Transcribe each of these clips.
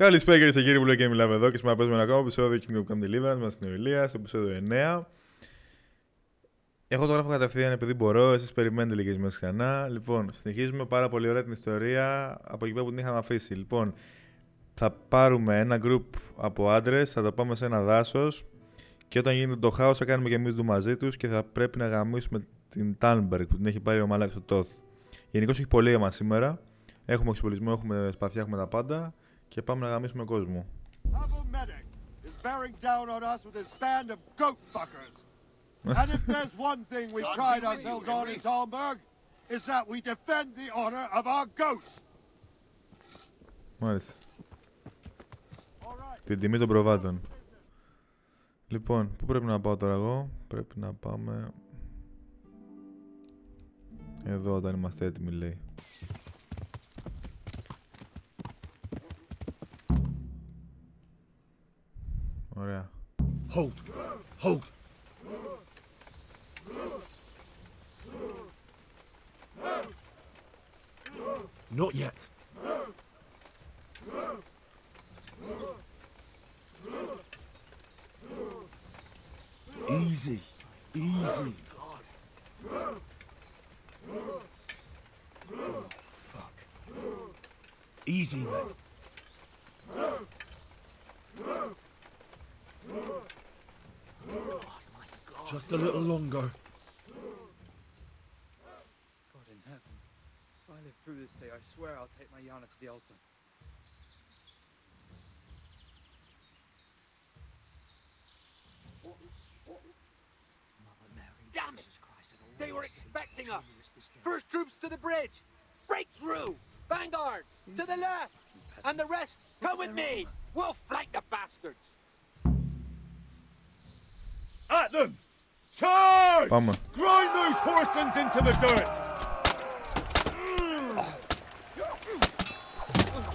Καλησπέρα κυρίες και κύριοι που λέει και μιλάμε εδώ και σήμερα παίζουμε ένα ακόμα επεισόδιο Kingdom Come Deliverance μας στην Ηλία, στο επεισόδιο 9. Εγώ το γράφω κατευθείαν επειδή μπορώ, εσείς περιμένετε λίγες μέρες ξανά. Λοιπόν, συνεχίζουμε πάρα πολύ ωραία την ιστορία από εκεί που την είχαμε αφήσει. Λοιπόν, θα πάρουμε ένα group από άντρες, θα τα πάμε σε ένα δάσος και όταν γίνεται το χάος θα κάνουμε και εμείς το μαζί τους και θα πρέπει να γαμίσουμε την Τάλμπεργκ που την έχει πάρει ο μαλάκας στο Τόθ. Γενικώς έχει πολύ αίμα σήμερα. Έχουμε εξοπλισμό, έχουμε σπαθιά, έχουμε τα πάντα. Και πάμε να γαμίσουμε κόσμο. Μάλιστα. Την τιμή των προβάτων. Λοιπόν, πού πρέπει να πάω τώρα εγώ? Πρέπει να πάμε εδώ όταν είμαστε έτοιμοι, λέει. Ωραία. Hold. Hold. Not yet. Easy. Easy. Oh, fuck. Easy, man. Just a little longer. God in heaven. If I live through this day, I swear I'll take my Yana to the altar. Mother Mary, damn it! They were expecting us! First troops to the bridge! Break through! Vanguard! To the left! And the rest, come with me! We'll flank the bastards! At them! Charge! Πάμε. Grind those horsens into the dirt!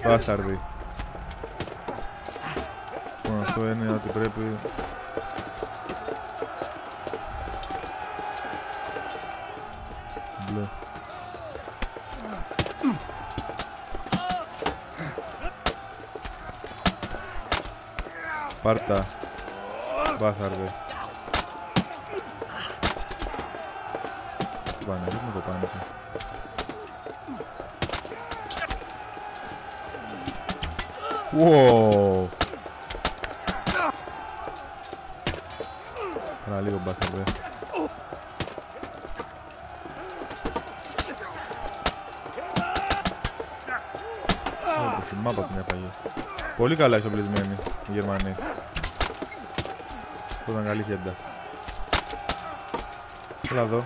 Μπάσταρδι. Λοιπόν, αυτό είναι ότι πρέπει... Μπλε. Πάρτα. Μπάσταρδι. Τι πάνε, δεν το πάνε. Wow. Ένα λίγο μπάσταρδε. Τη μάπα την έφαγε. Πολύ καλά εξοπλισμένοι οι Γερμανοί. Αυτό ήταν καλή χέντα. Έλα εδώ.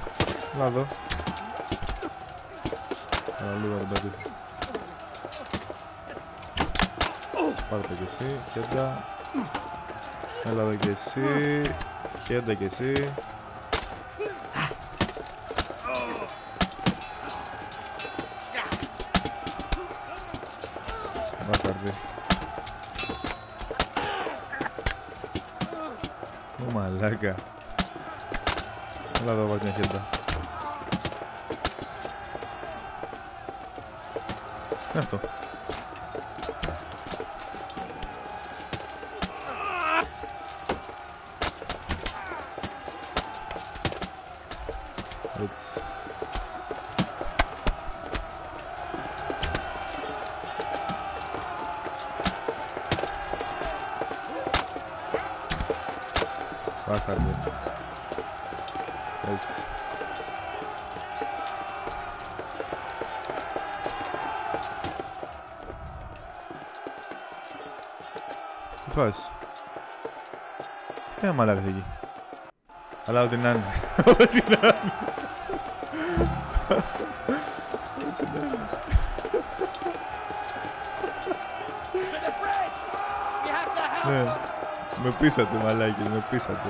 Έλα εδώ. Έλα λίγο να τον πετύχω. Πάρε το κι εσύ, χέντα. Έλα εδώ κι εσύ. Χέντα κι εσύ. Μπάσταρδι. Ω μαλάκα. Έλα εδώ, πάρε μια χέντα. Τι είναι αυτό? Έτσι. Πάχαρδι. Έτσι. Τι φας? Τι είναι μαλάκα εκεί? Αλλά ό,τι να είναι. Ό,τι να είναι. Ναι, με πείσατε μαλάκι, με πείσατε.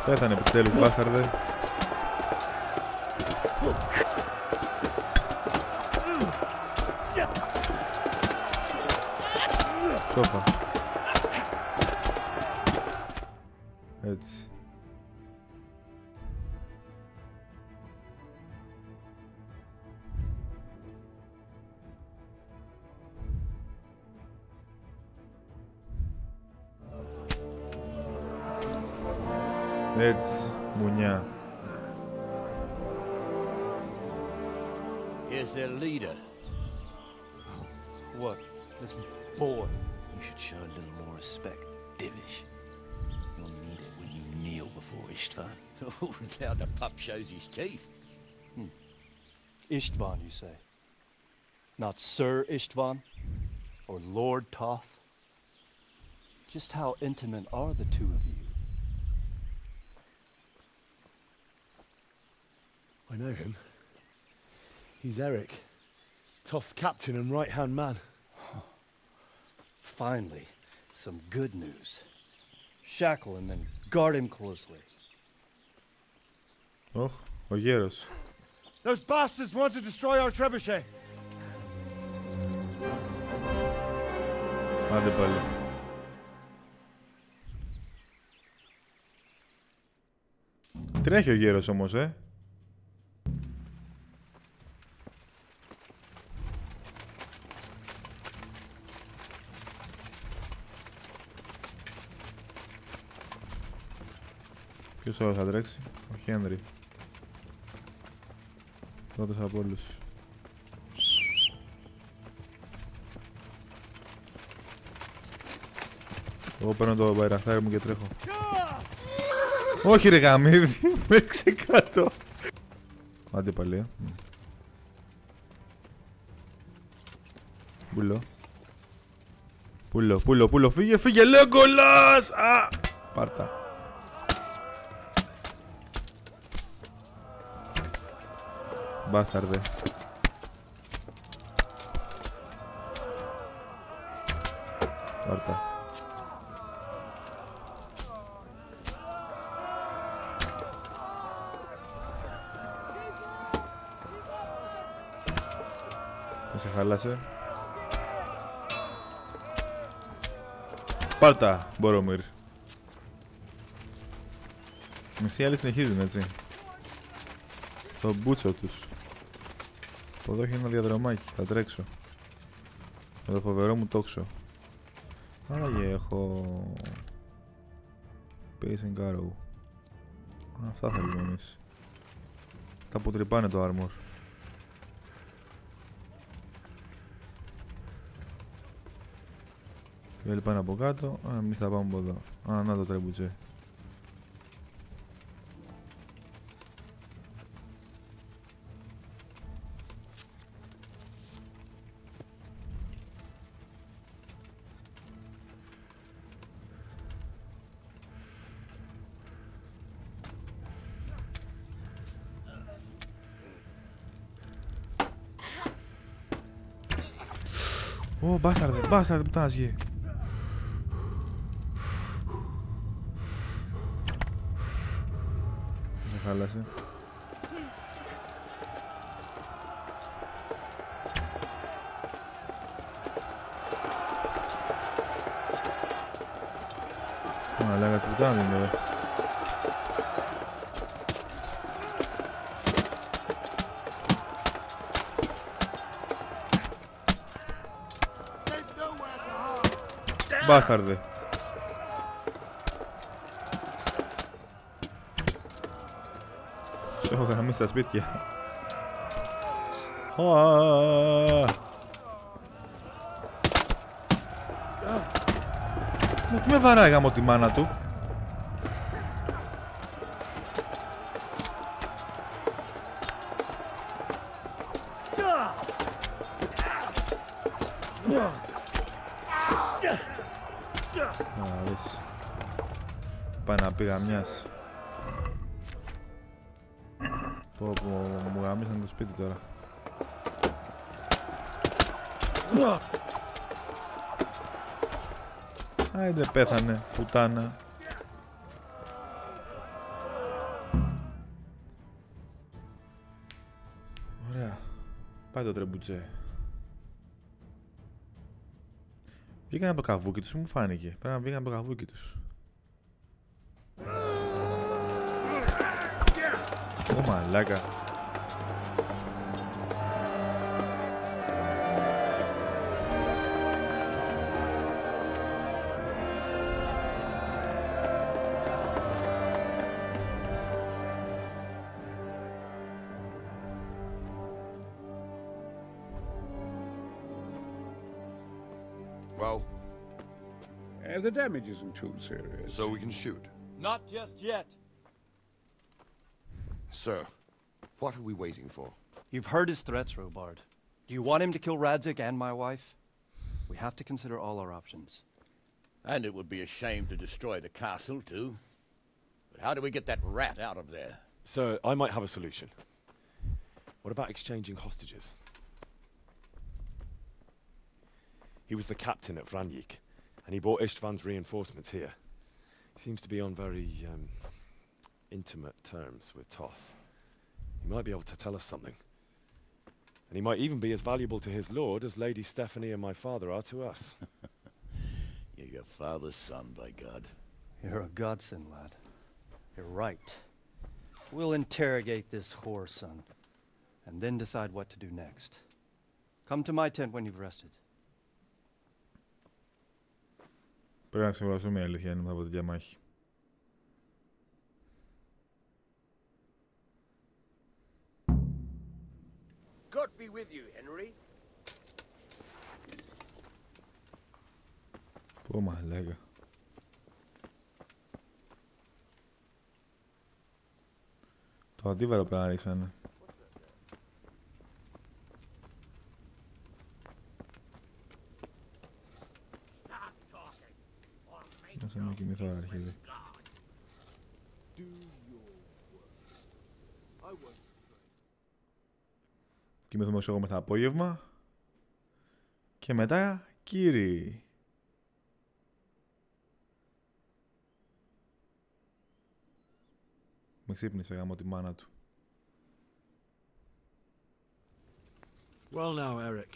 Πέθανε επιτέλους, μπάσταρδε. Σόφα. Έτσι. Έτσι, μουνιά. Here's their leader. What? This boy? You should show a little more respect, Divish. You'll need it when you kneel before Istvan. Oh, now the pup shows his teeth. Istvan, you say? Not Sir Istvan? Or Lord Toth? Just how intimate are the two of you? I know him. He's Eric, Toth's captain and right-hand man. Finally, some good news. Shackle him and guard him closely. Ωχ, ο γέρος. Those bastards want to destroy our trebuchet. Άντε πάλι. Τρέχει ο γέρος όμως, Ποιος άλλος θα τρέξει? Ο Χένρι. Πρώτος από όλους. Εγώ παίρνω το μπαϊραχτάρι μου και τρέχω. Όχι ρε γαμίδι, με έξε κάτω. Άντε πάλι, Πούλο, φύγε, Λέγκολας! Α, πάρτα. Μπάσταρδε. Πάρτα. Θα σε χάλασε. Πάρτα, Μπορομίρ. Μισοί άλλοι συνεχίζουν, έτσι. Το μπούτσο τους. Από εδώ έχει ένα διαδρομάκι, θα τρέξω. Με το φοβερό μου τόξο. Άραγε έχω... Pacing arrow. Αυτά θέλουμε εμείς. Τα που τρυπάνε το armor. Οι άλλοι πάνε από κάτω, εμείς θα πάμε από εδώ. Α, να το τρέμπουτσε. Ω, μπάσταρδε που τάς γε. Με χάλασε. Ω, λέγα τι πουτάνα είναι ρε. Μπάσταρδε. Σε έχω γραμμίσει στα σπίτια. Τι με βαράει γάμο τη μάνα του. Πάει να πει γαμιάς. Πω μου γαμίσαν το σπίτι τώρα. Άιντε πέθανε, πουτάνα. Ωραία. Πάει το τρεμπουτσέ. Βγήκαν από το καβούκι τους, μου φάνηκε. Πρέπει να βγήκαν από το καβούκι τους. Ω μαλάκα. Well, The damage isn't too serious. so we can shoot. Not just yet. Sir, what are we waiting for? You've heard his threats, Robard. Do you want him to kill Radzik and my wife? We have to consider all our options. And it would be a shame to destroy the castle, too. But how do we get that rat out of there? Sir, I might have a solution. What about exchanging hostages? He was the captain at Vranjik, and he brought Istvan's reinforcements here. He seems to be on very, intimate terms with Toth. He might be able to tell us something. And he might even be as valuable to his lord as Lady Stephanie and my father are to us. You're your father's son, by God. You're a godsend, lad. You're right. We'll interrogate this whore, son, and then decide what to do next. Come to my tent when you've rested. Πρέπει να ξεβάσουμε η αλήθεια είναι από τη διαμάχη. God be with you, Henry. Πω μαλάκα. Το αντίβαρο πρέπει να ρίξανε. Να με κοιμηθώ αρχίδι. Κοιμηθούμε όσο εγώ μεθα απόγευμα. Και μετά κύριοι. Με ξύπνησε γάμο τη μάνα του. Well now, Eric.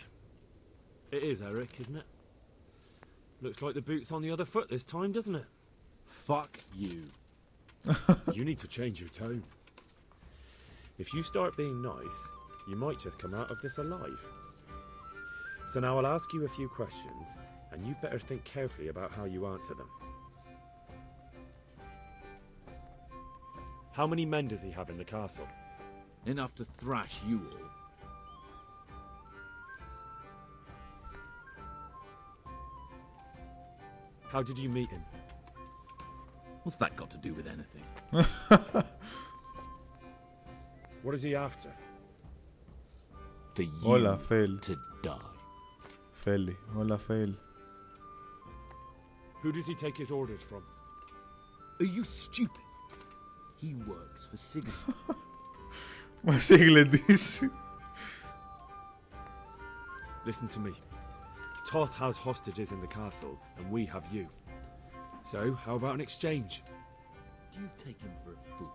It is Eric, isn't it? Looks like the boot's on the other foot this time, doesn't it? Fuck you. You need to change your tone. If you start being nice, you might just come out of this alive. So now I'll ask you a few questions, and you better think carefully about how you answer them. How many men does he have in the castle? Enough to thrash you all. How did you meet him? What's that got to do with anything? What is he after? For you Όλα fail. to die. Φέλει. Όλα fail. Who does he take his orders from? Are you stupid? He works for Sigismund. Μας έχει γλεντήσει. Listen to me. Toth has hostages in the castle, and we have you. So, how about an exchange? Do you take him for a fool?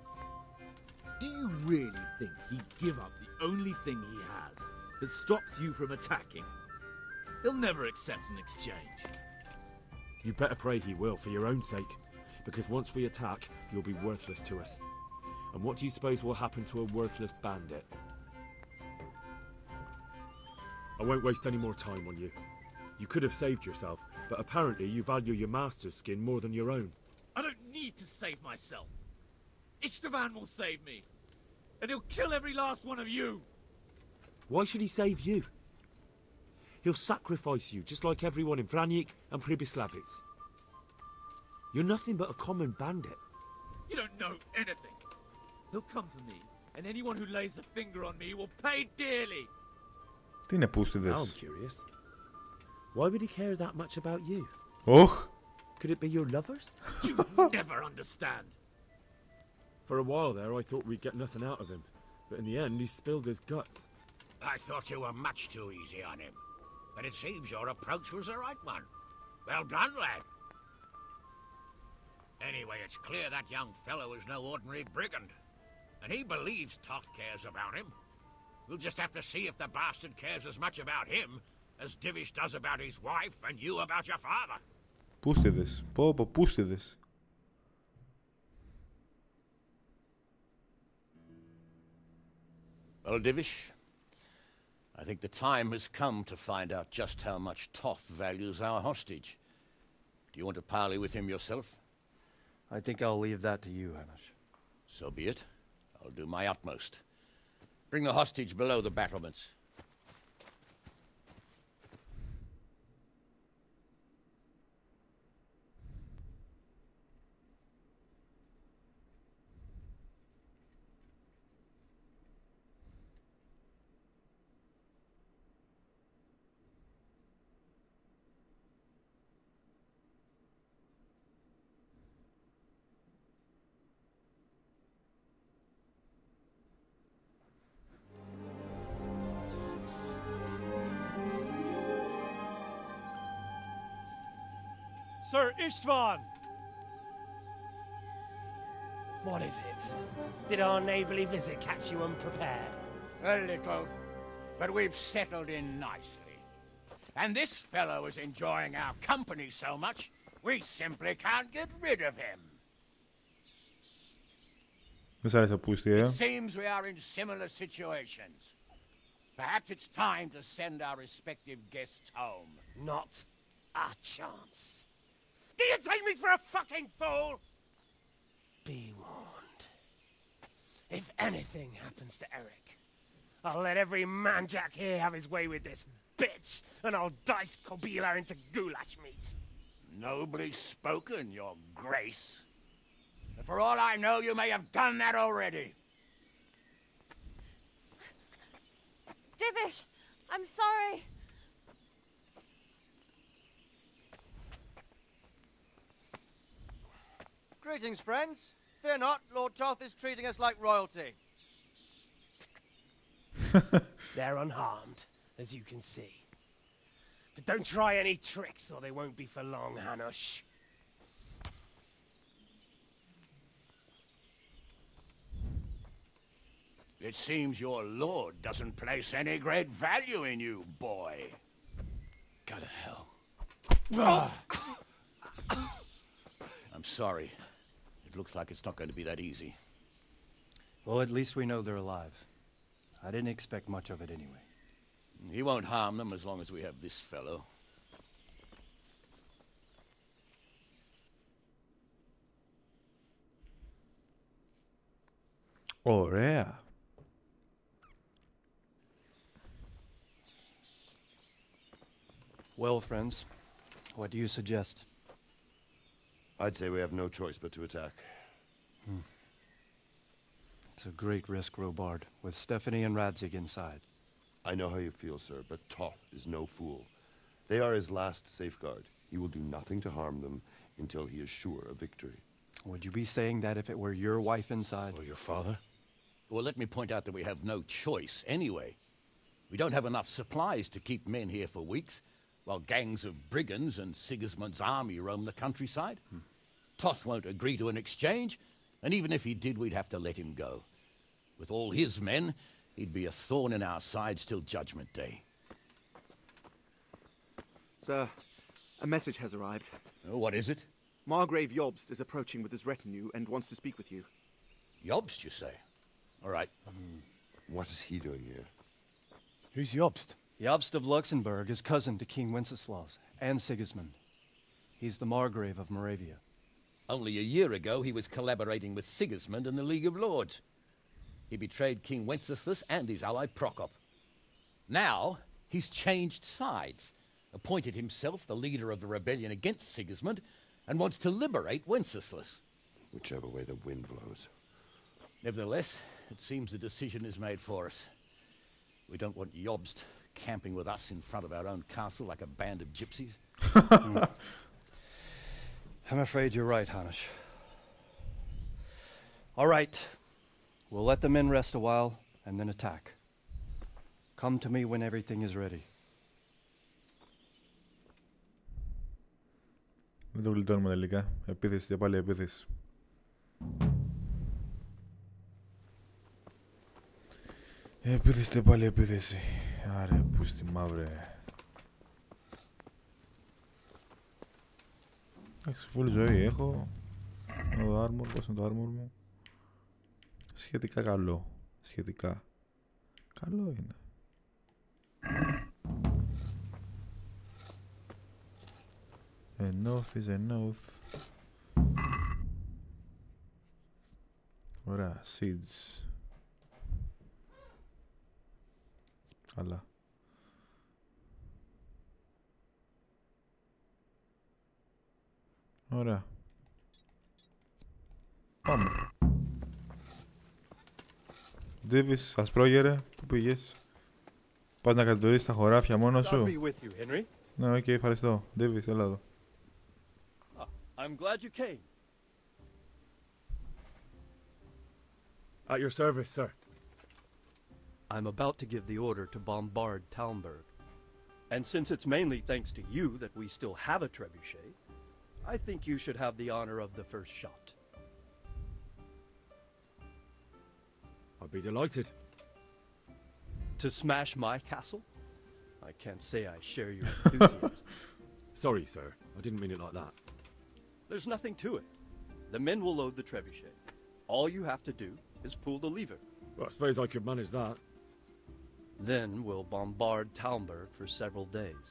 Do you really think he'd give up the only thing he has that stops you from attacking? He'll never accept an exchange. You better pray he will, for your own sake. Because once we attack, you'll be worthless to us. And what do you suppose will happen to a worthless bandit? I won't waste any more time on you. You could have saved yourself, but apparently you value your master's skin more than your own. I don't need to save myself. Istvan will save me. And he'll kill every last one of you. Why should he save you? He'll sacrifice you just like everyone in Vranjik and Pribyslavitz. You're nothing but a common bandit. You don't know anything. He'll come for me, and anyone who lays a finger on me will pay dearly. Τι είναι Now I'm πούστιδες. curious. Why would he care that much about you? Όχ. Could it be your lovers? You never understand. For a while there, I thought we'd get nothing out of him. But in the end, he spilled his guts. I thought you were much too easy on him. But it seems your approach was the right one. Well done, lad. Anyway, it's clear that young fellow is no ordinary brigand. And he believes Toth cares about him. We'll just have to see if the bastard cares as much about him as Divish does about his wife and you about your father. Πούστιδες. Πω, πούστιδες. Well, Divish, I think the time has come to find out just how much Toth values our hostage. Do you want to parley with him yourself? I think I'll leave that to you, Hamish. So be it. I'll do my utmost. Bring the hostage below the battlements. Sir Istvan! What is it? Did our neighbourly visit catch you unprepared? A little, but we've settled in nicely. And this fellow is enjoying our company so much, we simply can't get rid of him. It seems we are in similar situations. Perhaps it's time to send our respective guests home. Not a chance. Do you take me for a fucking fool? Be warned. If anything happens to Eric, I'll let every manjack here have his way with this bitch, and I'll dice Kobila into goulash meat. Nobly spoken, Your Grace. And for all I know, you may have done that already. Divish, I'm sorry. Greetings, friends. Fear not, Lord Toth is treating us like royalty. They're unharmed, as you can see. But don't try any tricks, or they won't be for long, Hanush. It seems your lord doesn't place any great value in you, boy. Go to hell. I'm sorry. It looks like it's not going to be that easy. Well, at least we know they're alive. I didn't expect much of it anyway. He won't harm them as long as we have this fellow. Ωραία. Well, friends, what do you suggest? I'd say we have no choice but to attack. It's a great risk, Robard, with Stephanie and Radzig inside. I know how you feel, sir, but Toth is no fool. They are his last safeguard. He will do nothing to harm them until he is sure of victory. Would you be saying that if it were your wife inside? Or your father? Well, let me point out that we have no choice anyway. We don't have enough supplies to keep men here for weeks, while gangs of brigands and Sigismund's army roam the countryside. Toth won't agree to an exchange, and even if he did, we'd have to let him go. With all his men, he'd be a thorn in our sides till Judgment Day. Sir, a message has arrived. Oh, what is it? Margrave Jobst is approaching with his retinue and wants to speak with you. Jobst, you say? All right. What is he doing here? Who's Jobst? Jobst of Luxembourg is cousin to King Wenceslaus and Sigismund. He's the Margrave of Moravia. Only a year ago, he was collaborating with Sigismund and the League of Lords. He betrayed King Wenceslas and his ally Prokop. Now, he's changed sides, appointed himself the leader of the rebellion against Sigismund, and wants to liberate Wenceslas. Whichever way the wind blows. Nevertheless, it seems the decision is made for us. We don't want Jobst camping with us in front of our own castle like a band of gypsies. I'm afraid you're right, Hanush. All right. We'll let the men rest a while and then attack. Come to me when everything is ready. Δεν το γλιτώνουμε τελικά. Επίθεση και πάλι επίθεση. Επίθεση και πάλι επίθεση. Άρε, πού στη μαύρε. Εντάξει, full ζωή έχω. Το armor, πώς είναι το armor μου? Σχετικά καλό. Σχετικά. Καλό είναι. Enough is enough. Ωραία, seeds. Καλά. Ωραία. Πάμε. Ντίβις, ασπρόγερε, πού πήγες? Πας να κατηγορήσεις τα χωράφια μόνος σου? Ναι, οκ, ευχαριστώ. Ντίβις, έλα εδώ. I'm glad you came. At your service, sir. I'm about to give the order to bombard Talmberg. And since it's mainly thanks to you that we still have a trebuchet, I think you should have the honor of the first shot. I'd be delighted. To smash my castle? I can't say I share your enthusiasm. Sorry, sir. I didn't mean it like that. There's nothing to it. The men will load the trebuchet. All you have to do is pull the lever. Well, I suppose I could manage that. Then we'll bombard Talmberg for several days.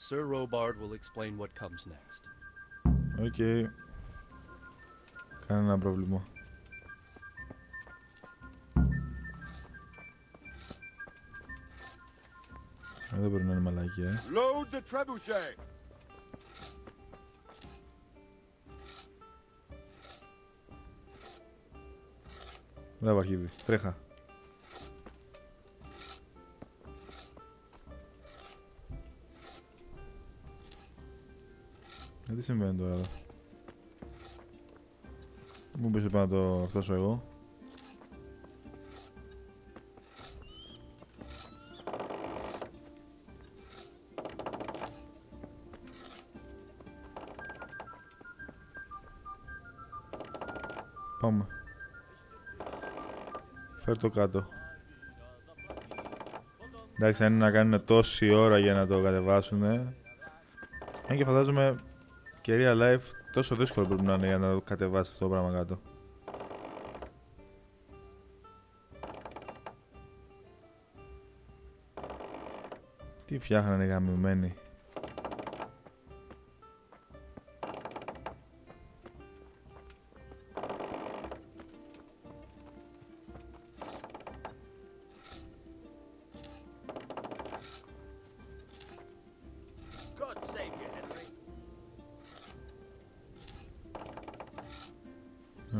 Sir Robard will explain what comes next. Okay. Κανένα πρόβλημα. Εδώ πρέπει να είναι μαλακία. Load the trebuchet. Μπράβο αρχίδι, τρέχα. Τι συμβαίνει τώρα εδώ? Μου πεις να το φτάσω εγώ. Πάμε. Φέρ' το κάτω. Εντάξει, αν είναι να κάνουν τόση ώρα για να το κατεβάσουνε. Αν και φαντάζομαι και real life τόσο δύσκολο πρέπει να είναι για να το κατεβάσει αυτό το πράγμα κάτω. Τι φτιάχνανε οι γαμημένοι.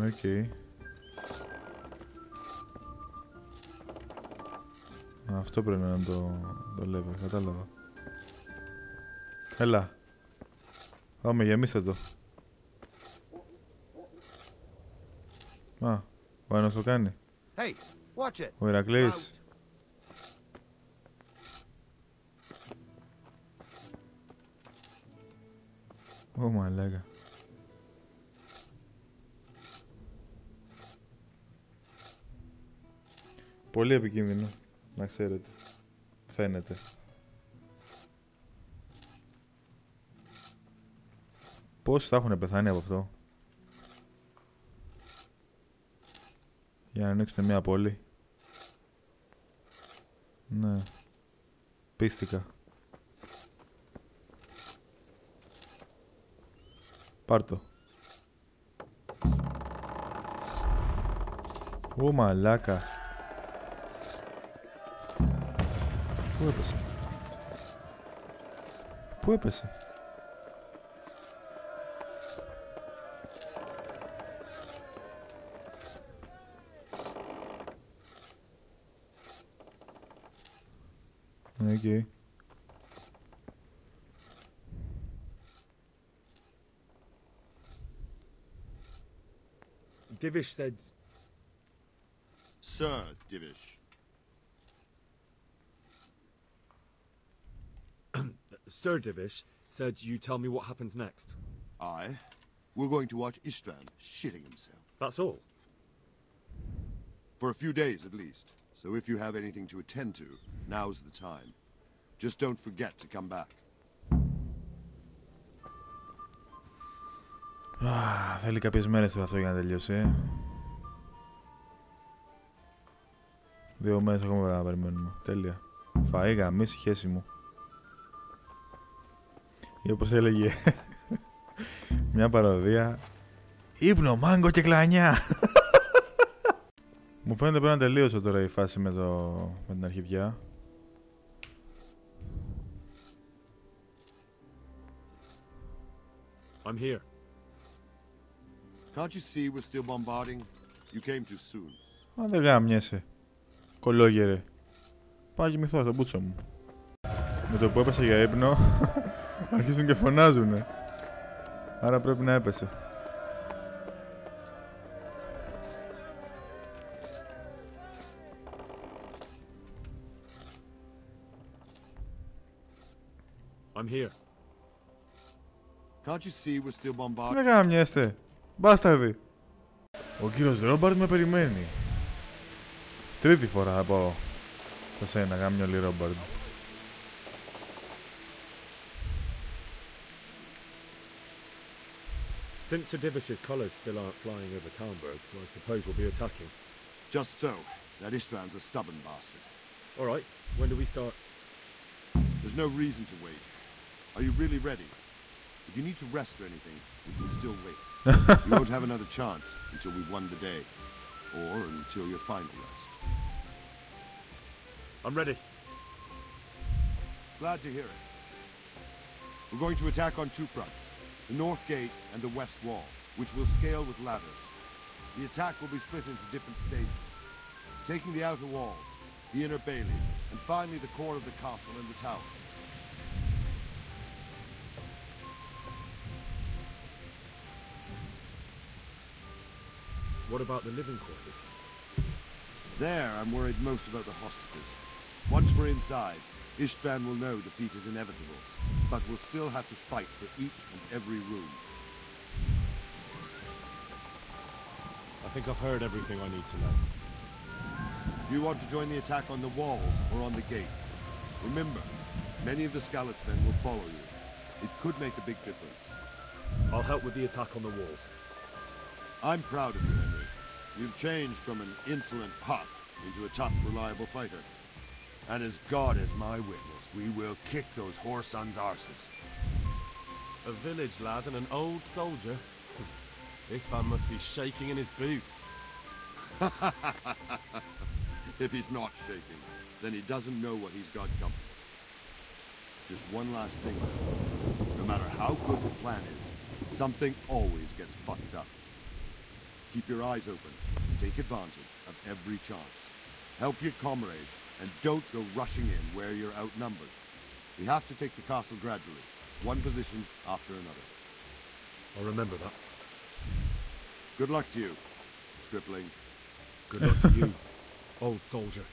Okay. Αυτό πρέπει να είναι το level, κατάλαβα. Έλα. Πάμε, γεμίστε το. Α, ο ένας το κάνει. Hey, watch it. Ο Ηρακλής. Ω μαλάκα. Πολύ επικίνδυνο, να ξέρετε. Φαίνεται. Πόσοι θα έχουν πεθάνει από αυτό? Για να ανοίξετε μια πόλη. Ναι. Πίστηκα. Πάρ' το. Ω μαλάκα. Πού έπεσε? Πού έπεσε? Okay. Divish said... Sir Divish. Sir Divish said you tell me what happens next. Aye. We're going to watch Istvan shitting himself. That's all? For a few days at least. So if you have anything to attend to, now's the time. Just don't forget to come back. Θέλει κάποιες μέρες αυτό για να τελειώσει. 2 μέρες έχουμε να περιμένουμε. Τέλεια. Φαΐ, γαμίσει, χέση μου. Ή όπως έλεγε μια παροδία. Ύπνο, μάγκο και κλανιά. Μου φαίνεται πρέπει να τελείωσε τώρα η φάση με την αρχιδιά. I'm here. Can't you see we're still bombarding? You came too soon. Αν δεν γάμιεσαι. Κολόγερε. Πάω και κοιμηθώ στο μπούτσο μου. Με το που έπεσε για ύπνο, αρχίζουν και φωνάζουνε. Άρα πρέπει να έπεσε. I'm here. Can't you see we're still bombarding? Δεν γάμιεστε. Μπάσταρδι. Ο κύριος Ρόμπαρτ με περιμένει. Τρίτη φορά θα πάω σε σένα, γάμιολη Ρόμπαρτ. Since Sir Divish's colours still aren't flying over Talmberg, I suppose we'll be attacking. Just so. That Istvan's a stubborn bastard. All right. When do we start? There's no reason to wait. Are you really ready? If you need to rest or anything, you can still wait. You won't have another chance until we've won the day. Or until your final rest. I'm ready. Glad to hear it. We're going to attack on 2 fronts. The north gate and the west wall, which will scale with ladders. The attack will be split into different stages. Taking the outer walls, the inner bailey, and finally the core of the castle and the tower. What about the living quarters? There, I'm worried most about the hostages. Once we're inside, Istvan will know defeat is inevitable, but we'll still have to fight for each and every room. I think I've heard everything I need to know. Do you want to join the attack on the walls or on the gate? Remember, many of the Skalitz-men will follow you. It could make a big difference. I'll help with the attack on the walls. I'm proud of you, Henry. You've changed from an insolent pup into a tough, reliable fighter. And as God is my witness, we will kick those whore sons' arses. A village lad and an old soldier. This man must be shaking in his boots. If he's not shaking, then he doesn't know what he's got coming. Just one last thing. No matter how good the plan is, something always gets fucked up. Keep your eyes open and take advantage of every chance. Help your comrades and don't go rushing in where you're outnumbered. We have to take the castle gradually, one position after another. I'll remember that. Good luck to you, stripling. Good luck to you, old soldier.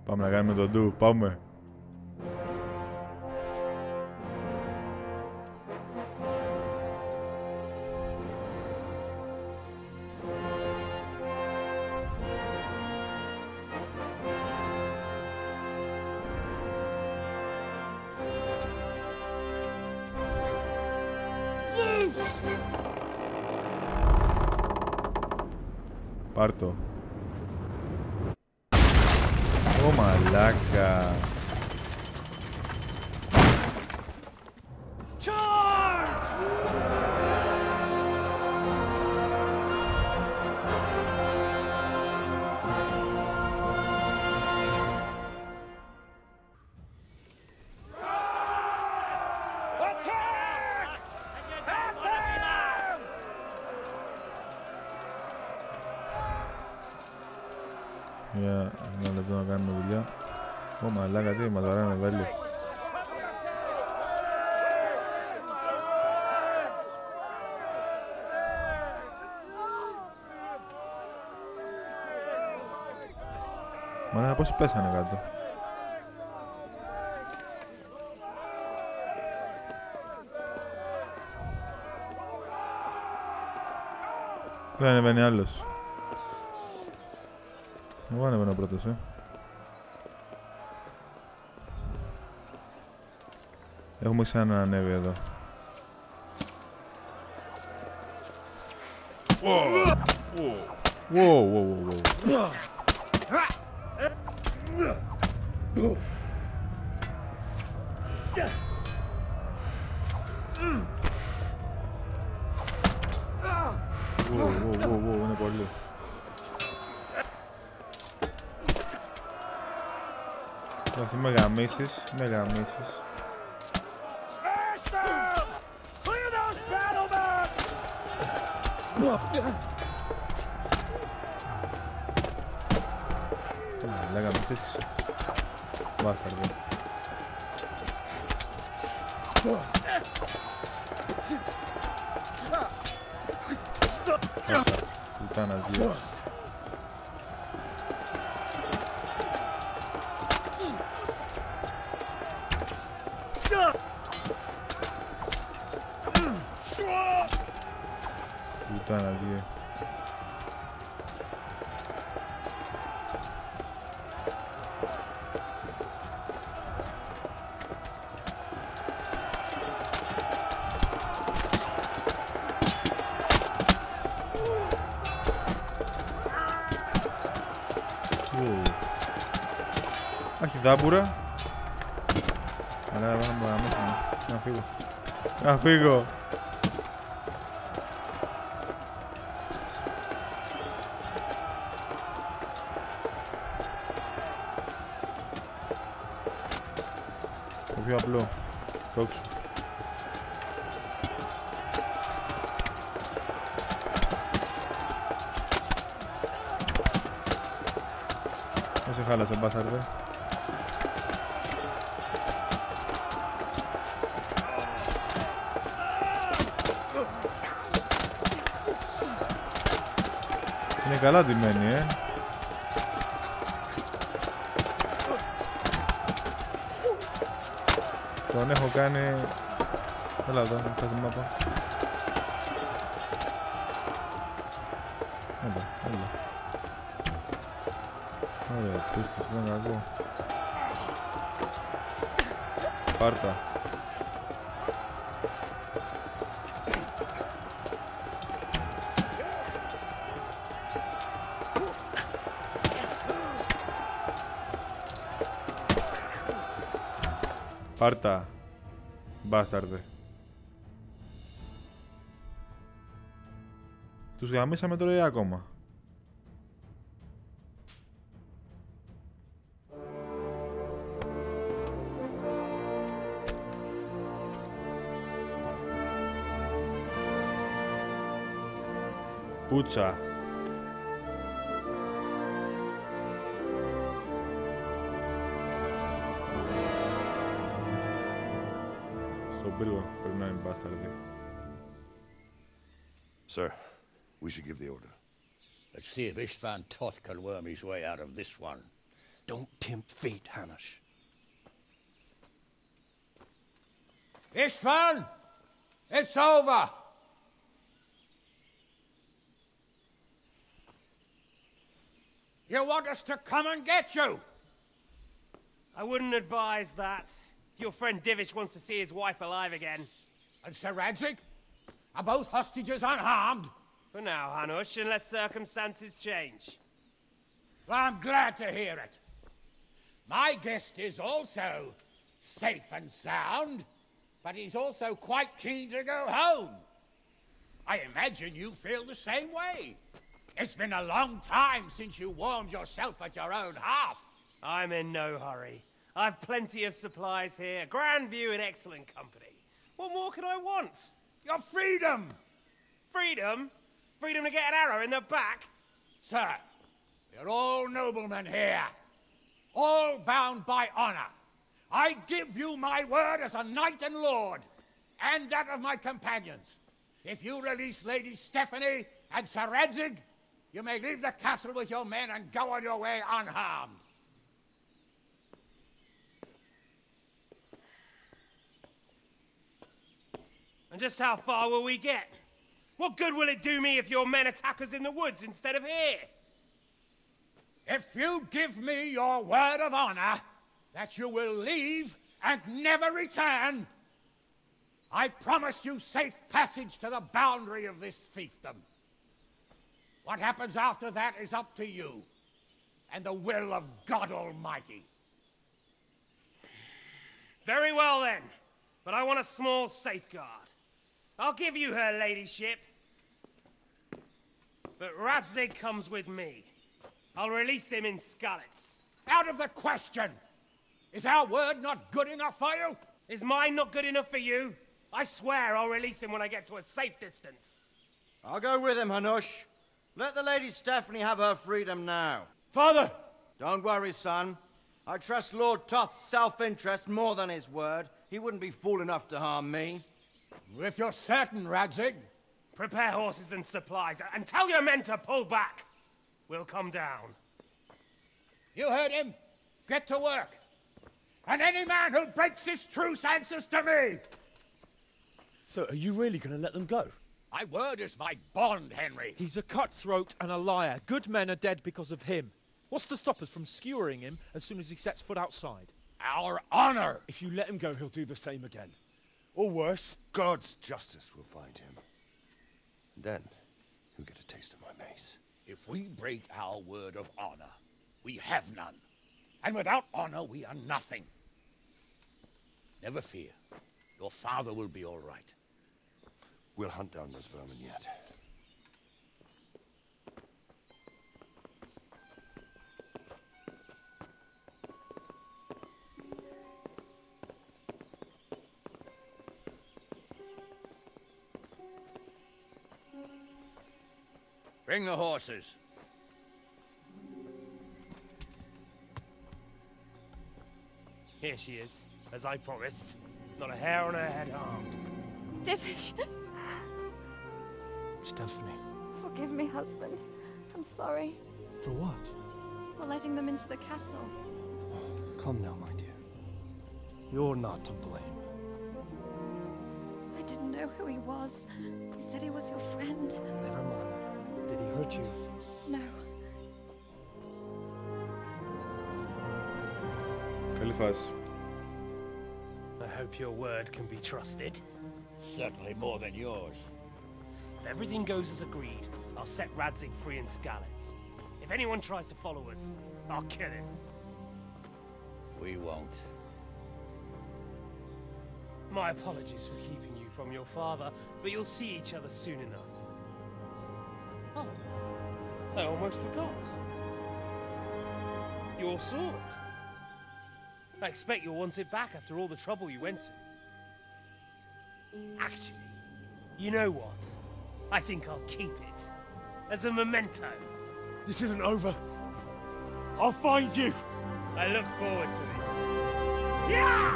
Πάμε να κάνουμε τον ντου, πάμε. Πάρ' το. Ω μαλάκα. Για ένα λεπτό να κάνουμε δουλειά. Ω μαλάκα, τι μας βαράνε βέλη. Μαλάκα, πόσοι πέσανε κάτω. Δεν ανεβαίνει άλλος. Εγώ ανεβαίνω πρώτος, Έχουμε ξαναανέβει εδώ. Είναι πολύ. Όχι, με γαμίσεις, με γαμίσεις. Λέγαμε φύσκησε. Βάσταρδε. Λουτάνα δύο. Λουτάνα δύο. Δάμπουρα. Αλλά να φύγω. Να φύγω. Το πιο απλό. Τόξο. Δεν σε χάλασε μπάσαρδε. Είναι καλά ντυμένη, Τον έχω κάνει... Έλα εδώ, θα την μάπα. Έλα. Ωραία, πίστος, δεν είναι κακό. Πάρτα. Πάρτα, μπάσταρδε. Τους γαμίσαμε τώρα ή ακόμα. Πούτσα. Sir, we should give the order. Let's see if Istvan Toth can worm his way out of this one. Don't tempt fate, Hanash. Istvan! It's over! You want us to come and get you? I wouldn't advise that. Your friend Divish wants to see his wife alive again. And Sir Radzig? Are both hostages unharmed? For now, Hanush, unless circumstances change. Well, I'm glad to hear it. My guest is also safe and sound, but he's also quite keen to go home. I imagine you feel the same way. It's been a long time since you warmed yourself at your own hearth. I'm in no hurry. I've plenty of supplies here, grand view and excellent company. What more could I want? Your freedom! Freedom? Freedom to get an arrow in the back? Sir, we're all noblemen here, all bound by honor. I give you my word as a knight and lord, and that of my companions. If you release Lady Stephanie and Sir Radzig, you may leave the castle with your men and go on your way unharmed. And just how far will we get? What good will it do me if your men attack us in the woods instead of here? If you give me your word of honor that you will leave and never return, I promise you safe passage to the boundary of this fiefdom. What happens after that is up to you and the will of God Almighty. Very well then, but I want a small safeguard. I'll give you her ladyship. But Radzig comes with me. I'll release him in Skalitz. Out of the question! Is our word not good enough for you? Is mine not good enough for you? I swear I'll release him when I get to a safe distance. I'll go with him, Hanush. Let the Lady Stephanie have her freedom now. Father! Don't worry, son. I trust Lord Toth's self-interest more than his word. He wouldn't be fool enough to harm me. If you're certain, Radzig. Prepare horses and supplies, and tell your men to pull back. We'll come down. You heard him. Get to work. And any man who breaks his truce answers to me. So, are you really going to let them go? My word is my bond, Henry. He's a cutthroat and a liar. Good men are dead because of him. What's to stop us from skewering him as soon as he sets foot outside? Our honor! If you let him go, he'll do the same again. Or worse. God's justice will find him. Then, he'll get a taste of my mace. If we break our word of honor, we have none. And without honor, we are nothing. Never fear. Your father will be all right. We'll hunt down those vermin yet. Bring the horses. Here she is, as I promised. Not a hair on her head harmed. Divish. Stephanie. Forgive me, husband. I'm sorry. For what? For letting them into the castle. Come now, my dear. You're not to blame. I didn't know who he was. He said he was your friend. Never mind. Did he hurt you? No. Καλή φάση. I hope your word can be trusted. Certainly more than yours. If everything goes as agreed, I'll set Radzig free in Skalitz. If anyone tries to follow us, I'll kill him. We won't. My apologies for keeping you from your father, but you'll see each other soon enough. Oh, I almost forgot. Your sword. I expect you'll want it back after all the trouble you went to. Actually, you know what? I think I'll keep it. As a memento. This isn't over. I'll find you. I look forward to it. Yeah!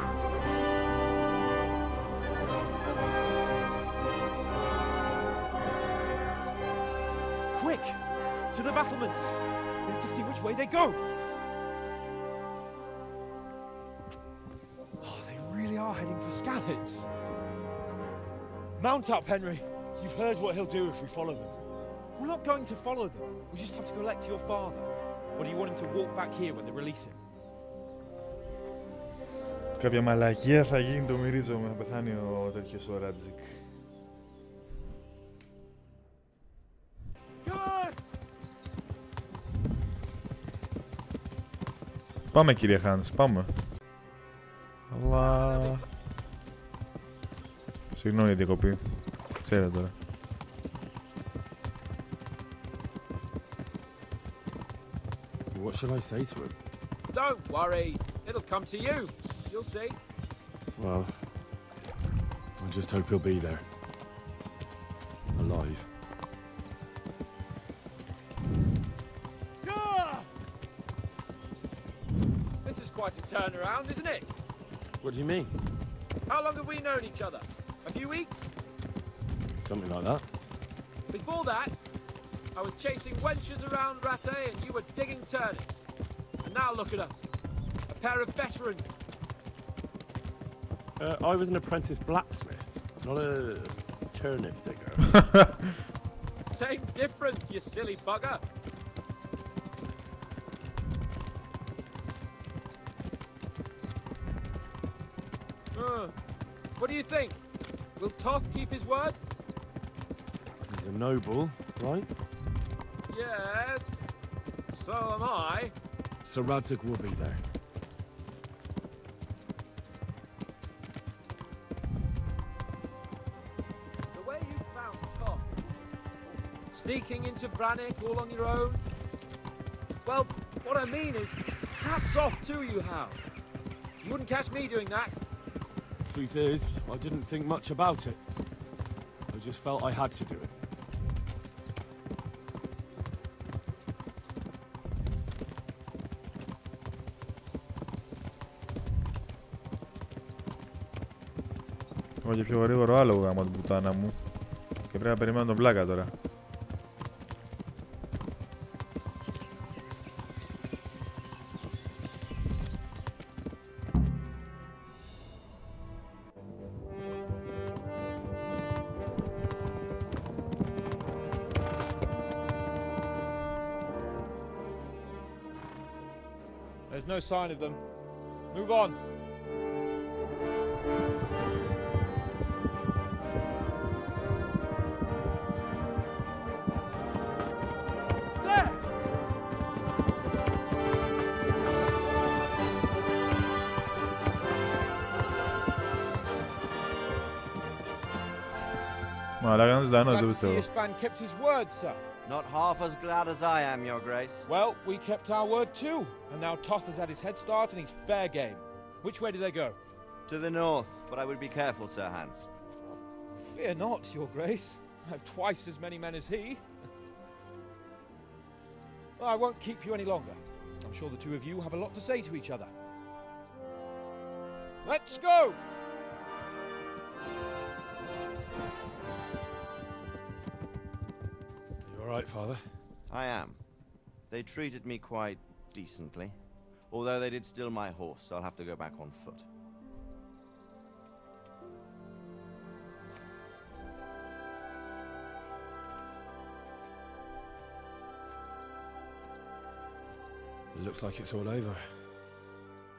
Quick! To the battlements! We have to see which way they go! Oh, they really are heading for Skalitz. Mount up, Henry. You've heard what he'll do if we follow them. We're not going to follow them. We just have to collect your father. Or do you want him to walk back here when they release him? Κάποια μαλακία θα γίνει, το μυρίζομαι. Θα πεθάνει ο τέτοιος ο Ράτζικ. Πάμε κύριε Χάνς, πάμε. Αλλά... Συγγνώμη για διακοπή. Ξέρετε τώρα. What should I say to him? Don't worry. It'll come to you. You'll see. Well, I just hope he'll be there. Alive. This is quite a turnaround, isn't it? What do you mean? How long have we known each other? A few weeks? Something like that. Before that, I was chasing wenches around Rattay and you were digging turnips. And now look at us. A pair of veterans. I was an apprentice blacksmith, not a turnip digger. Same difference, you silly bugger. What do you think? Will Toth keep his word? He's a noble, right? Yes. So am I. Sir Radzig will be there. The way you found Toth, sneaking into Brannick all on your own. Well, what I mean is, hats off to you, Hal. You wouldn't catch me doing that. Truth is, I didn't think much about it. I just felt I had to do it. Έχω και πιο γρήγορο άλογο γάμο την πουτάνα μου. Και πρέπει να περιμένω τον πλάκα τώρα. There's no sign of them. Move on. There! Μαλάκα είναι ζωντανός, δεν Glad to see πιστεύω. Ishvan kept his word, sir. Not half as glad as I am, Your Grace. Well, we kept our word too. And now Toth has had his head start and he's fair game. Which way do they go? To the north, but I would be careful, Sir Hans. Fear not, Your Grace. I have twice as many men as he. Well, I won't keep you any longer. I'm sure the two of you have a lot to say to each other. Let's go! You all right, Father? I am. They treated me quite decently. Although they did steal my horse, I'll have to go back on foot. It looks like it's all over.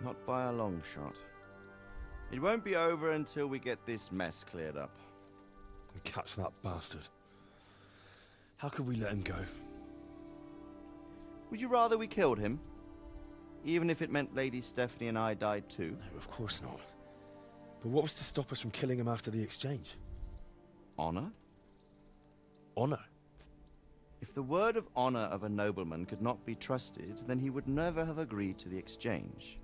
Not by a long shot. It won't be over until we get this mess cleared up. And catch that bastard. How could we let him go? Would you rather we killed him? Even if it meant Lady Stephanie and I died too? No, of course not. But what was to stop us from killing him after the exchange? Honor? Honor? If the word of honor of a nobleman could not be trusted, then he would never have agreed to the exchange.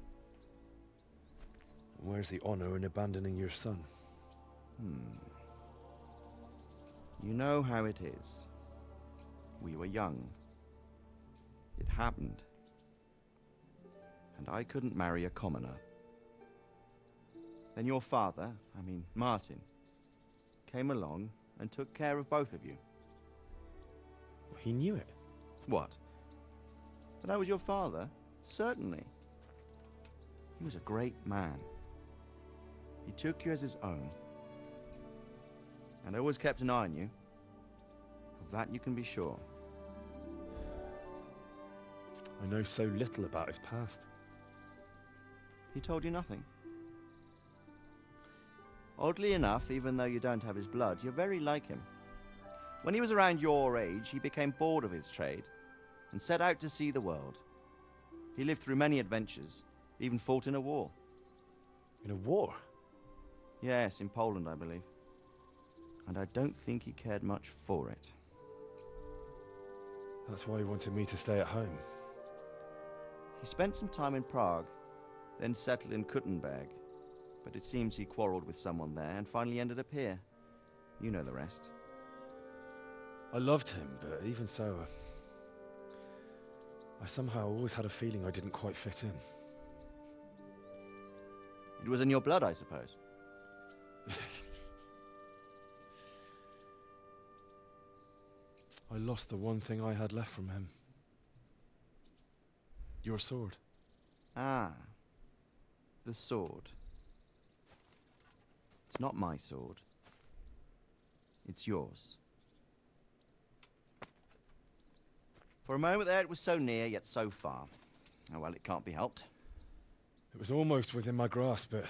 And where's the honor in abandoning your son? You know how it is. We were young. It happened. And I couldn't marry a commoner. Then your father, Martin, came along and took care of both of you. He knew it. What? That I was your father? Certainly. He was a great man. He took you as his own. And always kept an eye on you. Of that you can be sure. I know so little about his past. He told you nothing? Oddly enough, even though you don't have his blood, you're very like him. When he was around your age, he became bored of his trade and set out to see the world. He lived through many adventures, even fought in a war. In a war? Yes, in Poland, I believe. And I don't think he cared much for it. That's why he wanted me to stay at home. He spent some time in Prague, then settled in Kuttenberg. But it seems he quarreled with someone there and finally ended up here. You know the rest. I loved him, but even so, I somehow always had a feeling I didn't quite fit in. It was in your blood, I suppose. I lost the one thing I had left from him. Your sword. Ah. The sword. It's not my sword. It's yours. For a moment there it was so near, yet so far. Oh well, it can't be helped. It was almost within my grasp, but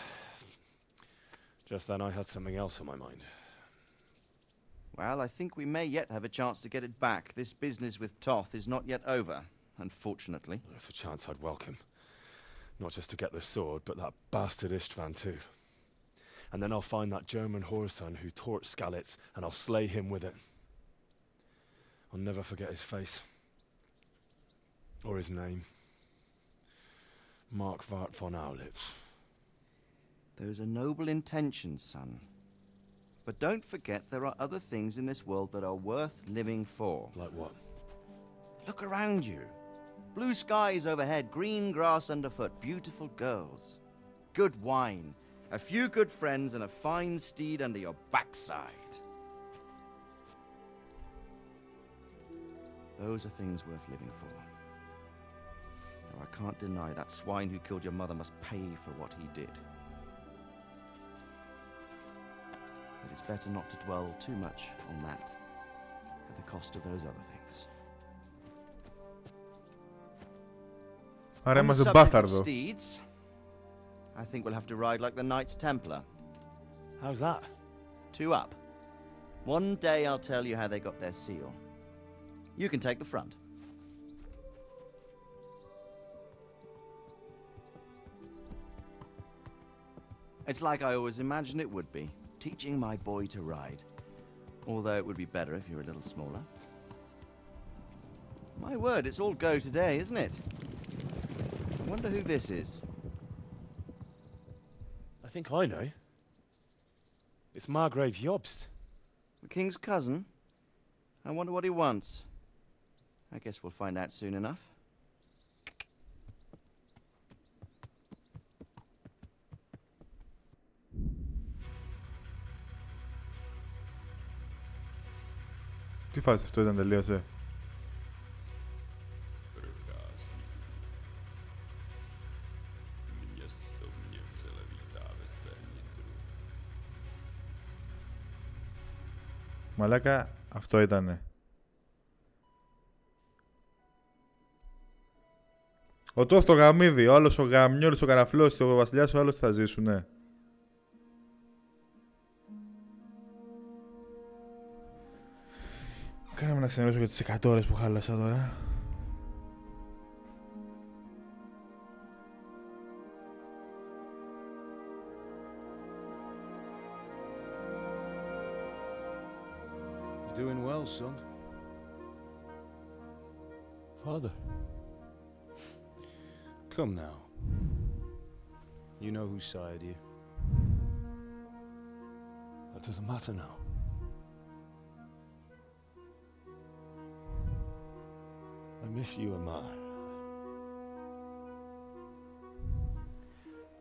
just then I had something else on my mind. Well, I think we may yet have a chance to get it back. This business with Toth is not yet over, unfortunately. That's a chance I'd welcome. Not just to get the sword, but that bastard Istvan too. And then I'll find that German whoreson who torched Skalitz, and I'll slay him with it. I'll never forget his face. Or his name. Markvart von Aulitz. Those are noble intentions, son. But don't forget there are other things in this world that are worth living for. Like what? Look around you. Blue skies overhead, green grass underfoot, beautiful girls. Good wine, a few good friends, and a fine steed under your backside. Those are things worth living for. Though I can't deny that swine who killed your mother must pay for what he did. But it's better not to dwell too much on that, at the cost of those other things. Άρα On the είμαστε subject of μπάσταρδο. steeds, I think we'll have to ride like the Knights Templar. How's that? 2 up. One day I'll tell you how they got their seal. You can take the front. It's like I always imagined it would be, teaching my boy to ride. Although it would be better if you were a little smaller. My word, it's all go today, isn't it? I wonder who this is. I think I know. It's Margrave Jobst. The king's cousin? I wonder what he wants. I guess we'll find out soon enough. Τι φάση αυτό ήταν, τελείωσε? Μαλάκα, αυτό ήτανε. Ο Τόθ το γαμίδι, ο άλλος ο γαμιόλης, ο καραφλός, ο βασιλιάς, ο άλλος θα ζήσουνε. Κάναμε να ξενερώσω για τις 100 ώρες που χάλασα τώρα. You're doing well, son. Father. Come now. You know who sired you. That doesn't matter now. I miss you, Amar.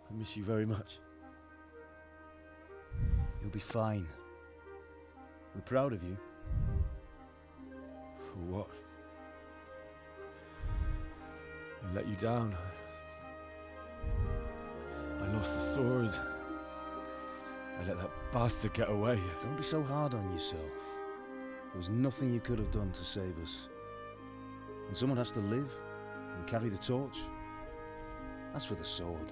I miss you very much. You'll be fine. We're proud of you. For what? I let you down. I lost the sword. I let that bastard get away. Don't be so hard on yourself. There was nothing you could have done to save us. And someone has to live and carry the torch. As for the sword,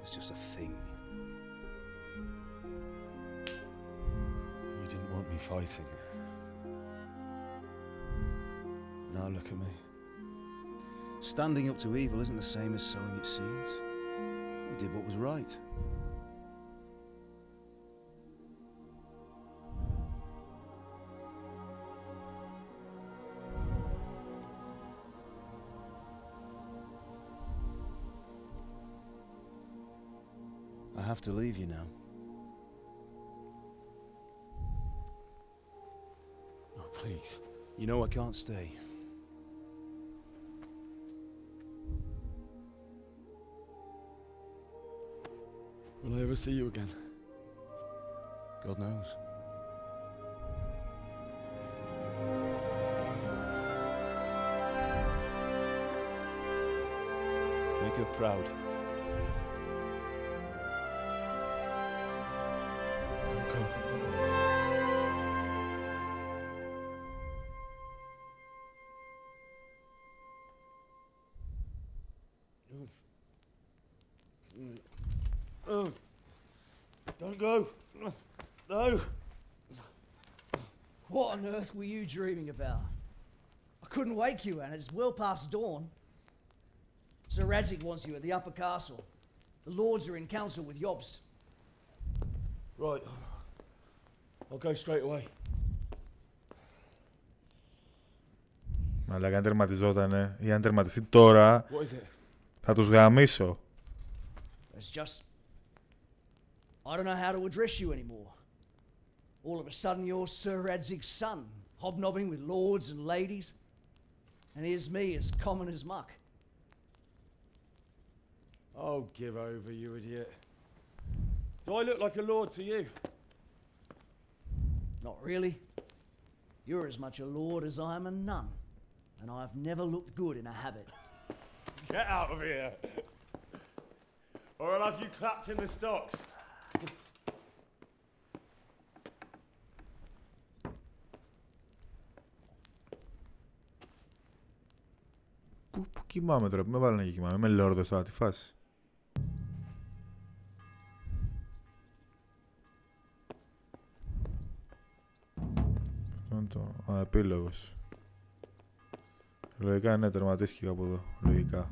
it's just a thing. You didn't want me fighting. Now look at me. Standing up to evil isn't the same as sowing its seeds. You did what was right. I have to leave you now. Oh, please. You know I can't stay. Will I ever see you again? God knows. Make her proud. Don't go. Don't go. No. What on earth were you dreaming about? I couldn't wake you, and it's well past dawn. Sir Radzig wants you at the upper castle. The lords are in council with Jobst. Right. I'll go straight away. Αλλά αν τερματιζότανε ή αν τερματιστεί τώρα, θα τους γαμίσω. It's just... I don't know how to address you anymore. All of a sudden you're Sir Radzig's son, hobnobbing with lords and ladies. And here's me, as common as muck. Oh, give over, you idiot. Do I look like a lord to you? Not really. You're as much a lord as I am a nun. And I've never looked good in a habit. Get out of here! Or I'll have you clapped in the stocks. Πού κοιμάμαι τώρα, που με βάλανε εκεί κοιμάμαι, είμαι λόρδος τώρα, τι φάση. Αυτό είναι το επίλογος. Λογικά ναι, τερματίστηκε κάπου εδώ, λογικά.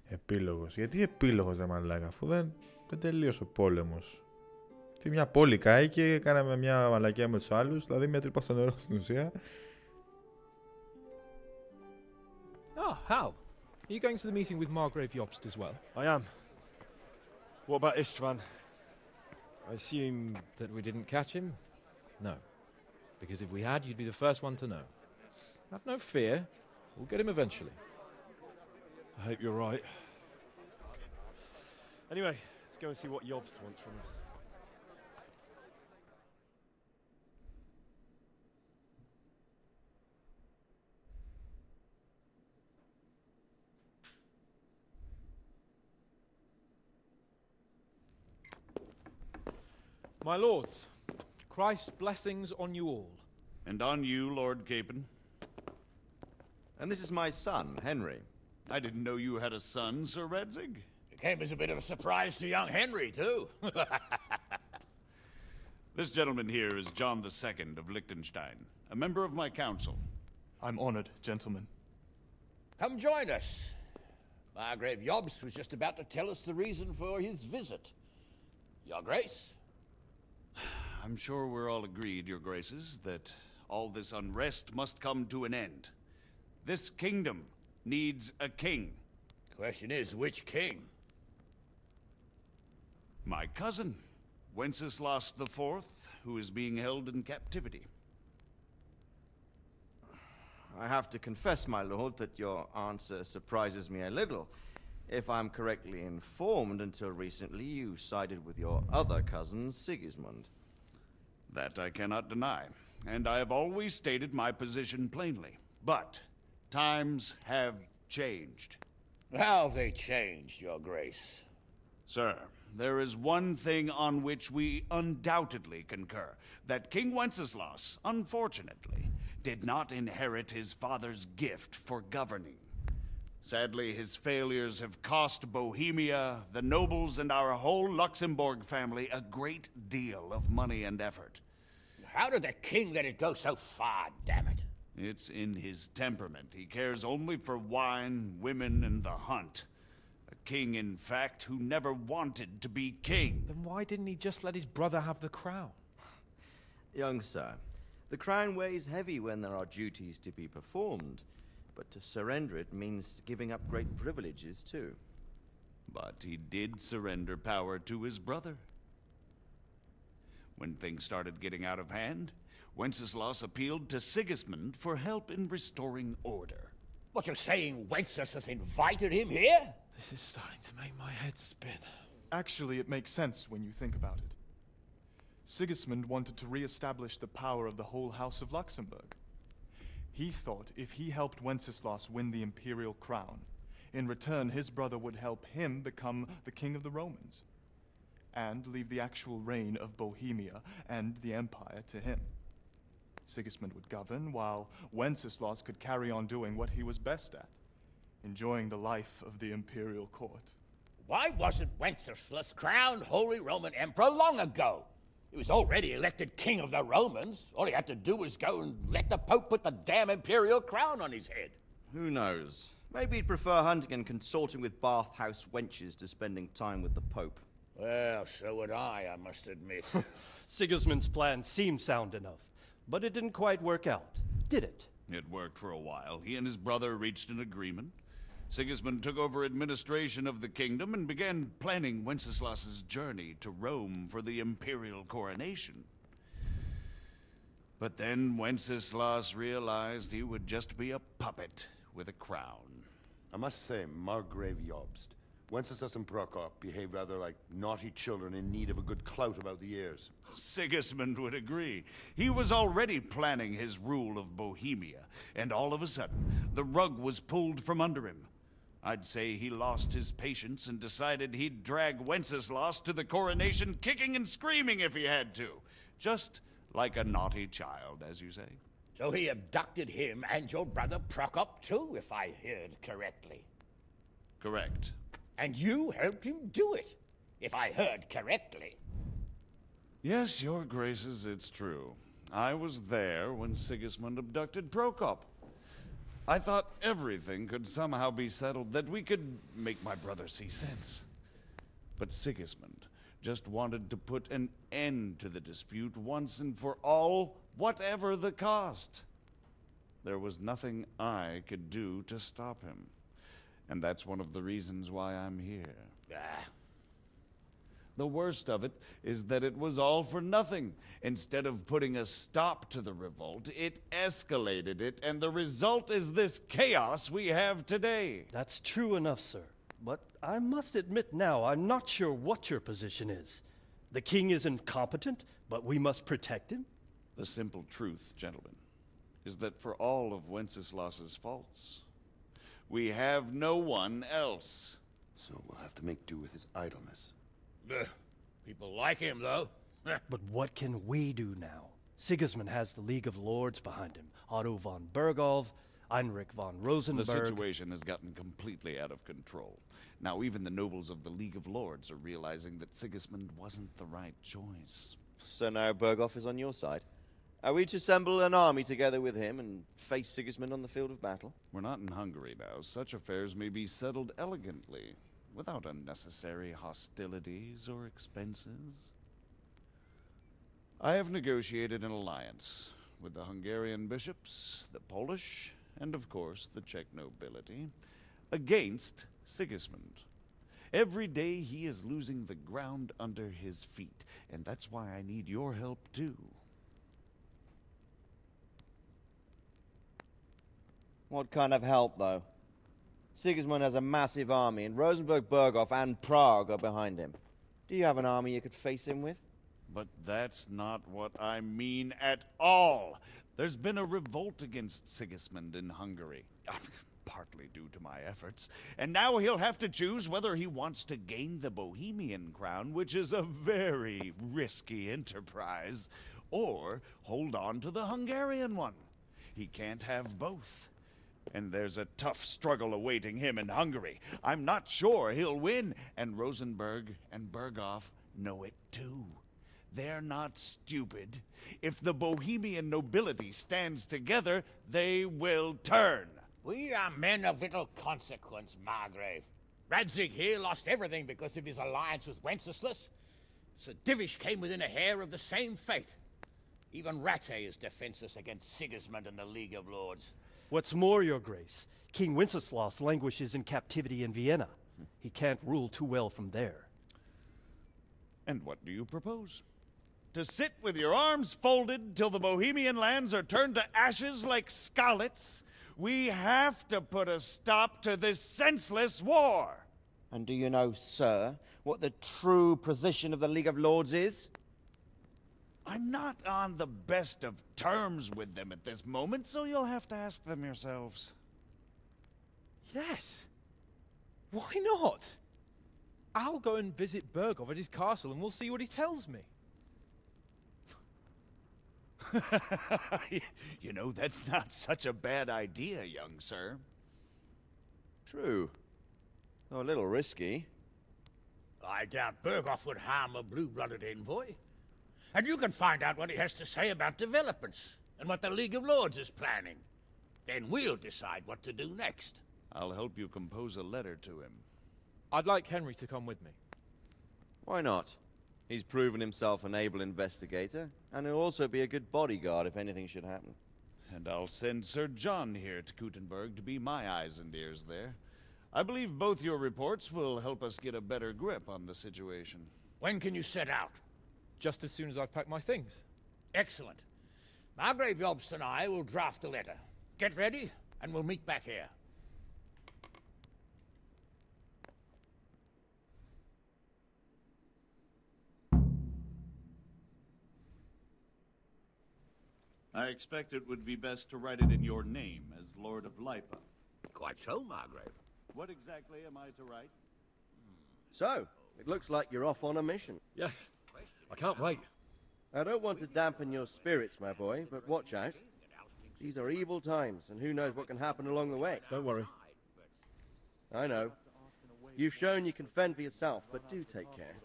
Επίλογος. Γιατί επίλογος, ρε μαλάκα, αφού δεν τελείωσε ο πόλεμος. Τι μια πόλη κάηκε, κάναμε μια μαλακία με τους άλλους, δηλαδή μια τρύπα στο νερό στην ουσία. Ah, Hal. Are you going to the meeting with Margrave Jobst as well? I am. What about Istvan? I assume that we didn't catch him? No. Because if we had, you'd be the first one to know. Have no fear. We'll get him eventually. I hope you're right. Anyway, let's go and see what Jobst wants from us. My lords, Christ's blessings on you all. And on you, Lord Capon. And this is my son, Henry. I didn't know you had a son, Sir Radzig. It came as a bit of a surprise to young Henry, too. This gentleman here is John II of Liechtenstein, a member of my council. I'm honored, gentlemen. Come join us. Margrave Jobst was just about to tell us the reason for his visit. Your Grace? I'm sure we're all agreed, Your Graces, that all this unrest must come to an end. This kingdom needs a king. Question is, which king? My cousin, Wenceslas IV, who is being held in captivity. I have to confess, my lord, that your answer surprises me a little. If I'm correctly informed, until recently you sided with your other cousin, Sigismund. That I cannot deny, and I have always stated my position plainly. But times have changed. How have they changed, Your Grace? Sir, there is one thing on which we undoubtedly concur. That King Wenceslas, unfortunately, did not inherit his father's gift for governing. Sadly, his failures have cost Bohemia, the nobles, and our whole Luxembourg family a great deal of money and effort. How did the king let it go so far, damn it? It's in his temperament. He cares only for wine, women, and the hunt. A king, in fact, who never wanted to be king. Then why didn't he just let his brother have the crown? Young sir, the crown weighs heavy when there are duties to be performed, but to surrender it means giving up great privileges too. But he did surrender power to his brother. When things started getting out of hand, Wenceslas appealed to Sigismund for help in restoring order. What, you're saying Wenceslas has invited him here? This is starting to make my head spin. Actually, it makes sense when you think about it. Sigismund wanted to re-establish the power of the whole House of Luxembourg. He thought if he helped Wenceslas win the imperial crown, in return his brother would help him become the king of the Romans, and leave the actual reign of Bohemia and the empire to him. Sigismund would govern, while Wenceslas could carry on doing what he was best at, enjoying the life of the imperial court. Why wasn't Wenceslas crowned Holy Roman Emperor long ago? He was already elected king of the Romans. All he had to do was go and let the Pope put the damn imperial crown on his head. Who knows? Maybe he'd prefer hunting and consorting with bathhouse wenches to spending time with the Pope. Well, so would I must admit. Sigismund's plan seemed sound enough, but it didn't quite work out, did it? It worked for a while. He and his brother reached an agreement. Sigismund took over administration of the kingdom and began planning Wenceslas's journey to Rome for the imperial coronation. But then Wenceslas realized he would just be a puppet with a crown. I must say, Margrave Jobst, Wenceslas and Prokop behave rather like naughty children in need of a good clout about the ears. Sigismund would agree. He was already planning his rule of Bohemia, and all of a sudden, the rug was pulled from under him. I'd say he lost his patience and decided he'd drag Wenceslas to the coronation kicking and screaming if he had to. Just like a naughty child, as you say. So he abducted him and your brother Prokop too, if I heard correctly. Correct. And you helped him do it, if I heard correctly. Yes, your graces, it's true. I was there when Sigismund abducted Prokop. I thought everything could somehow be settled, that we could make my brother see sense. But Sigismund just wanted to put an end to the dispute once and for all, whatever the cost. There was nothing I could do to stop him. And that's one of the reasons why I'm here. The worst of it is that it was all for nothing. Instead of putting a stop to the revolt, it escalated it, and the result is this chaos we have today. That's true enough, sir. But I must admit now, I'm not sure what your position is. The king is incompetent, but we must protect him? The simple truth, gentlemen, is that for all of Wenceslas's faults, we have no one else. So we'll have to make do with his idleness. People like him, though. But what can we do now? Sigismund has the League of Lords behind him. Otto von Bergholf, Heinrich von Rosenberg. The situation has gotten completely out of control. Now even the nobles of the League of Lords are realizing that Sigismund wasn't the right choice. So now Bergholf is on your side. Are we to assemble an army together with him and face Sigismund on the field of battle? We're not in Hungary now. Such affairs may be settled elegantly, without unnecessary hostilities or expenses. I have negotiated an alliance with the Hungarian bishops, the Polish, and of course the Czech nobility, against Sigismund. Every day he is losing the ground under his feet, and that's why I need your help too. What kind of help, though? Sigismund has a massive army, and Rosenberg, Berghof, and Prague are behind him. Do you have an army you could face him with? But that's not what I mean at all. There's been a revolt against Sigismund in Hungary, partly due to my efforts, and now he'll have to choose whether he wants to gain the Bohemian crown, which is a very risky enterprise, or hold on to the Hungarian one. He can't have both. And there's a tough struggle awaiting him in Hungary. I'm not sure he'll win, and Rosenberg and Berghof know it too. They're not stupid. If the Bohemian nobility stands together, they will turn. We are men of little consequence, Margrave. Radzig here lost everything because of his alliance with Wenceslas. Sir Divish came within a hair of the same fate. Even Rattay is defenseless against Sigismund and the League of Lords. What's more, your grace, King Wenceslas languishes in captivity in Vienna. He can't rule too well from there. And what do you propose? To sit with your arms folded till the Bohemian lands are turned to ashes like Skalitz? We have to put a stop to this senseless war. And do you know, sir, what the true position of the League of Lords is? I'm not on the best of terms with them at this moment, so you'll have to ask them yourselves. Yes. Why not? I'll go and visit Bergov at his castle and we'll see what he tells me. You know, that's not such a bad idea, young sir. True. Though a little risky. I doubt Bergov would harm a blue-blooded envoy. And you can find out what he has to say about developments and what the League of Lords is planning. Then we'll decide what to do next. I'll help you compose a letter to him. I'd like Henry to come with me. Why not? He's proven himself an able investigator, and he'll also be a good bodyguard if anything should happen. And I'll send Sir John here to Kuttenberg to be my eyes and ears there. I believe both your reports will help us get a better grip on the situation. When can you set out? Just as soon as I've packed my things. Excellent. Margrave Jobst and I will draft a letter. Get ready, and we'll meet back here. I expect it would be best to write it in your name as Lord of Lipa. Quite so, Margrave. What exactly am I to write? So, it looks like you're off on a mission. Yes. I can't wait. I don't want to dampen your spirits, my boy, but watch out. These are evil times, and who knows what can happen along the way. Don't worry. I know. You've shown you can fend for yourself, but do take care.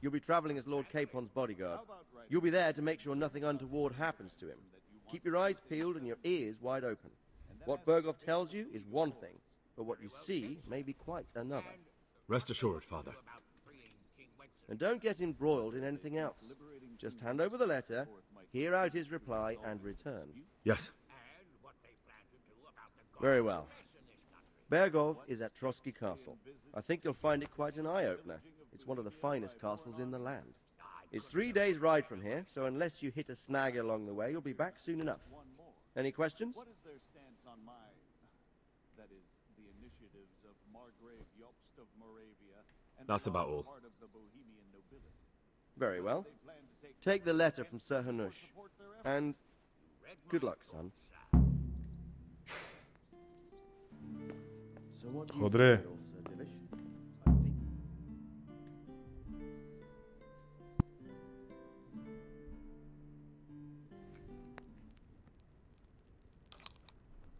You'll be traveling as Lord Capon's bodyguard. You'll be there to make sure nothing untoward happens to him. Keep your eyes peeled and your ears wide open. What Bergov tells you is one thing, but what you see may be quite another. Rest assured, Father. And don't get embroiled in anything else. Just hand over the letter, hear out his reply, and return. Yes. Very well. Bergov is at Trotsky Castle. I think you'll find it quite an eye-opener. It's one of the finest castles in the land. It's 3 days' ride from here, so unless you hit a snag along the way, you'll be back soon enough. Any questions? What is their stance on that is, the initiatives of Margrave Jobst of Moravia and That's about all. part of the Bohemian nobility? Very well. Take the letter from Sir Hanush, and good luck, son. So what do you Jodre. feel, Sir Divish?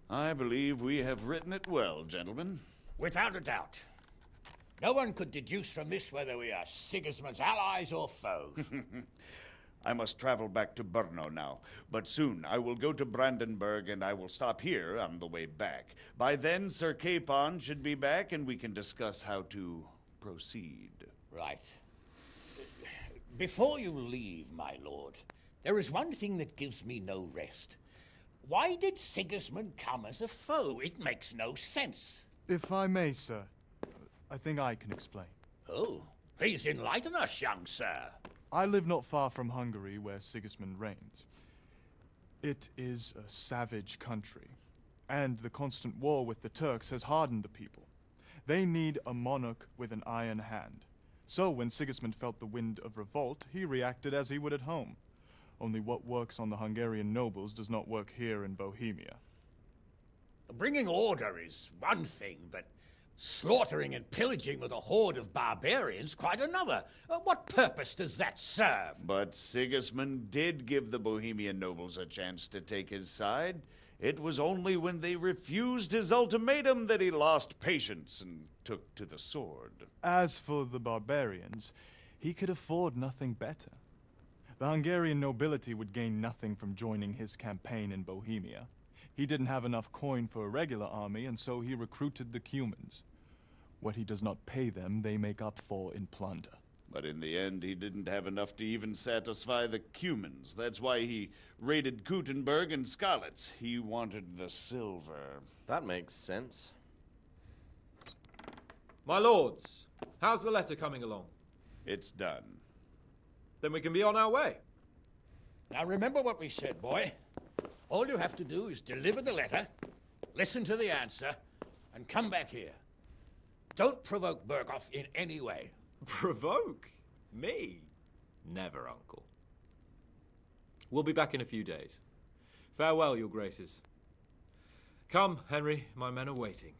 I believe we have written it well, gentlemen. Without a doubt. No one could deduce from this whether we are Sigismund's allies or foes. I must travel back to Brno now, but soon I will go to Brandenburg and I will stop here on the way back. By then, Sir Capon should be back and we can discuss how to proceed. Right. Before you leave, my lord, there is one thing that gives me no rest. Why did Sigismund come as a foe? It makes no sense. If I may, sir, I think I can explain. Oh, please enlighten us, young sir. I live not far from Hungary, where Sigismund reigns. It is a savage country, and the constant war with the Turks has hardened the people. They need a monarch with an iron hand. So when Sigismund felt the wind of revolt, he reacted as he would at home. Only what works on the Hungarian nobles does not work here in Bohemia. Bringing order is one thing, but slaughtering and pillaging with a horde of barbarians quite another. What purpose does that serve? But Sigismund did give the Bohemian nobles a chance to take his side. It was only when they refused his ultimatum that he lost patience and took to the sword. As for the barbarians, he could afford nothing better. The Hungarian nobility would gain nothing from joining his campaign in Bohemia. He didn't have enough coin for a regular army, and so he recruited the Cumans. What he does not pay them, they make up for in plunder. But in the end, he didn't have enough to even satisfy the Cumans. That's why he raided Kuttenberg and Skalitz. He wanted the silver. That makes sense. My lords, how's the letter coming along? It's done. Then we can be on our way. Now remember what we said, boy. All you have to do is deliver the letter, listen to the answer, and come back here. Don't provoke Bergov in any way. Provoke? Me? Never, Uncle. We'll be back in a few days. Farewell, your graces. Come, Henry, my men are waiting.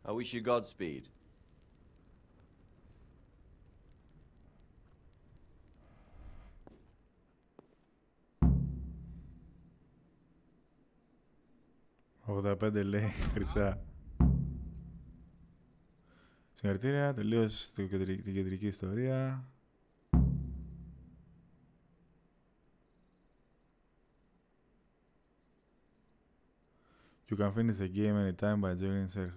I wish you Godspeed. «85» λέει χρυσά. Συγχαρητήρια, τελείωσε την κεντρική ιστορία. You can finish the game anytime by joining Sir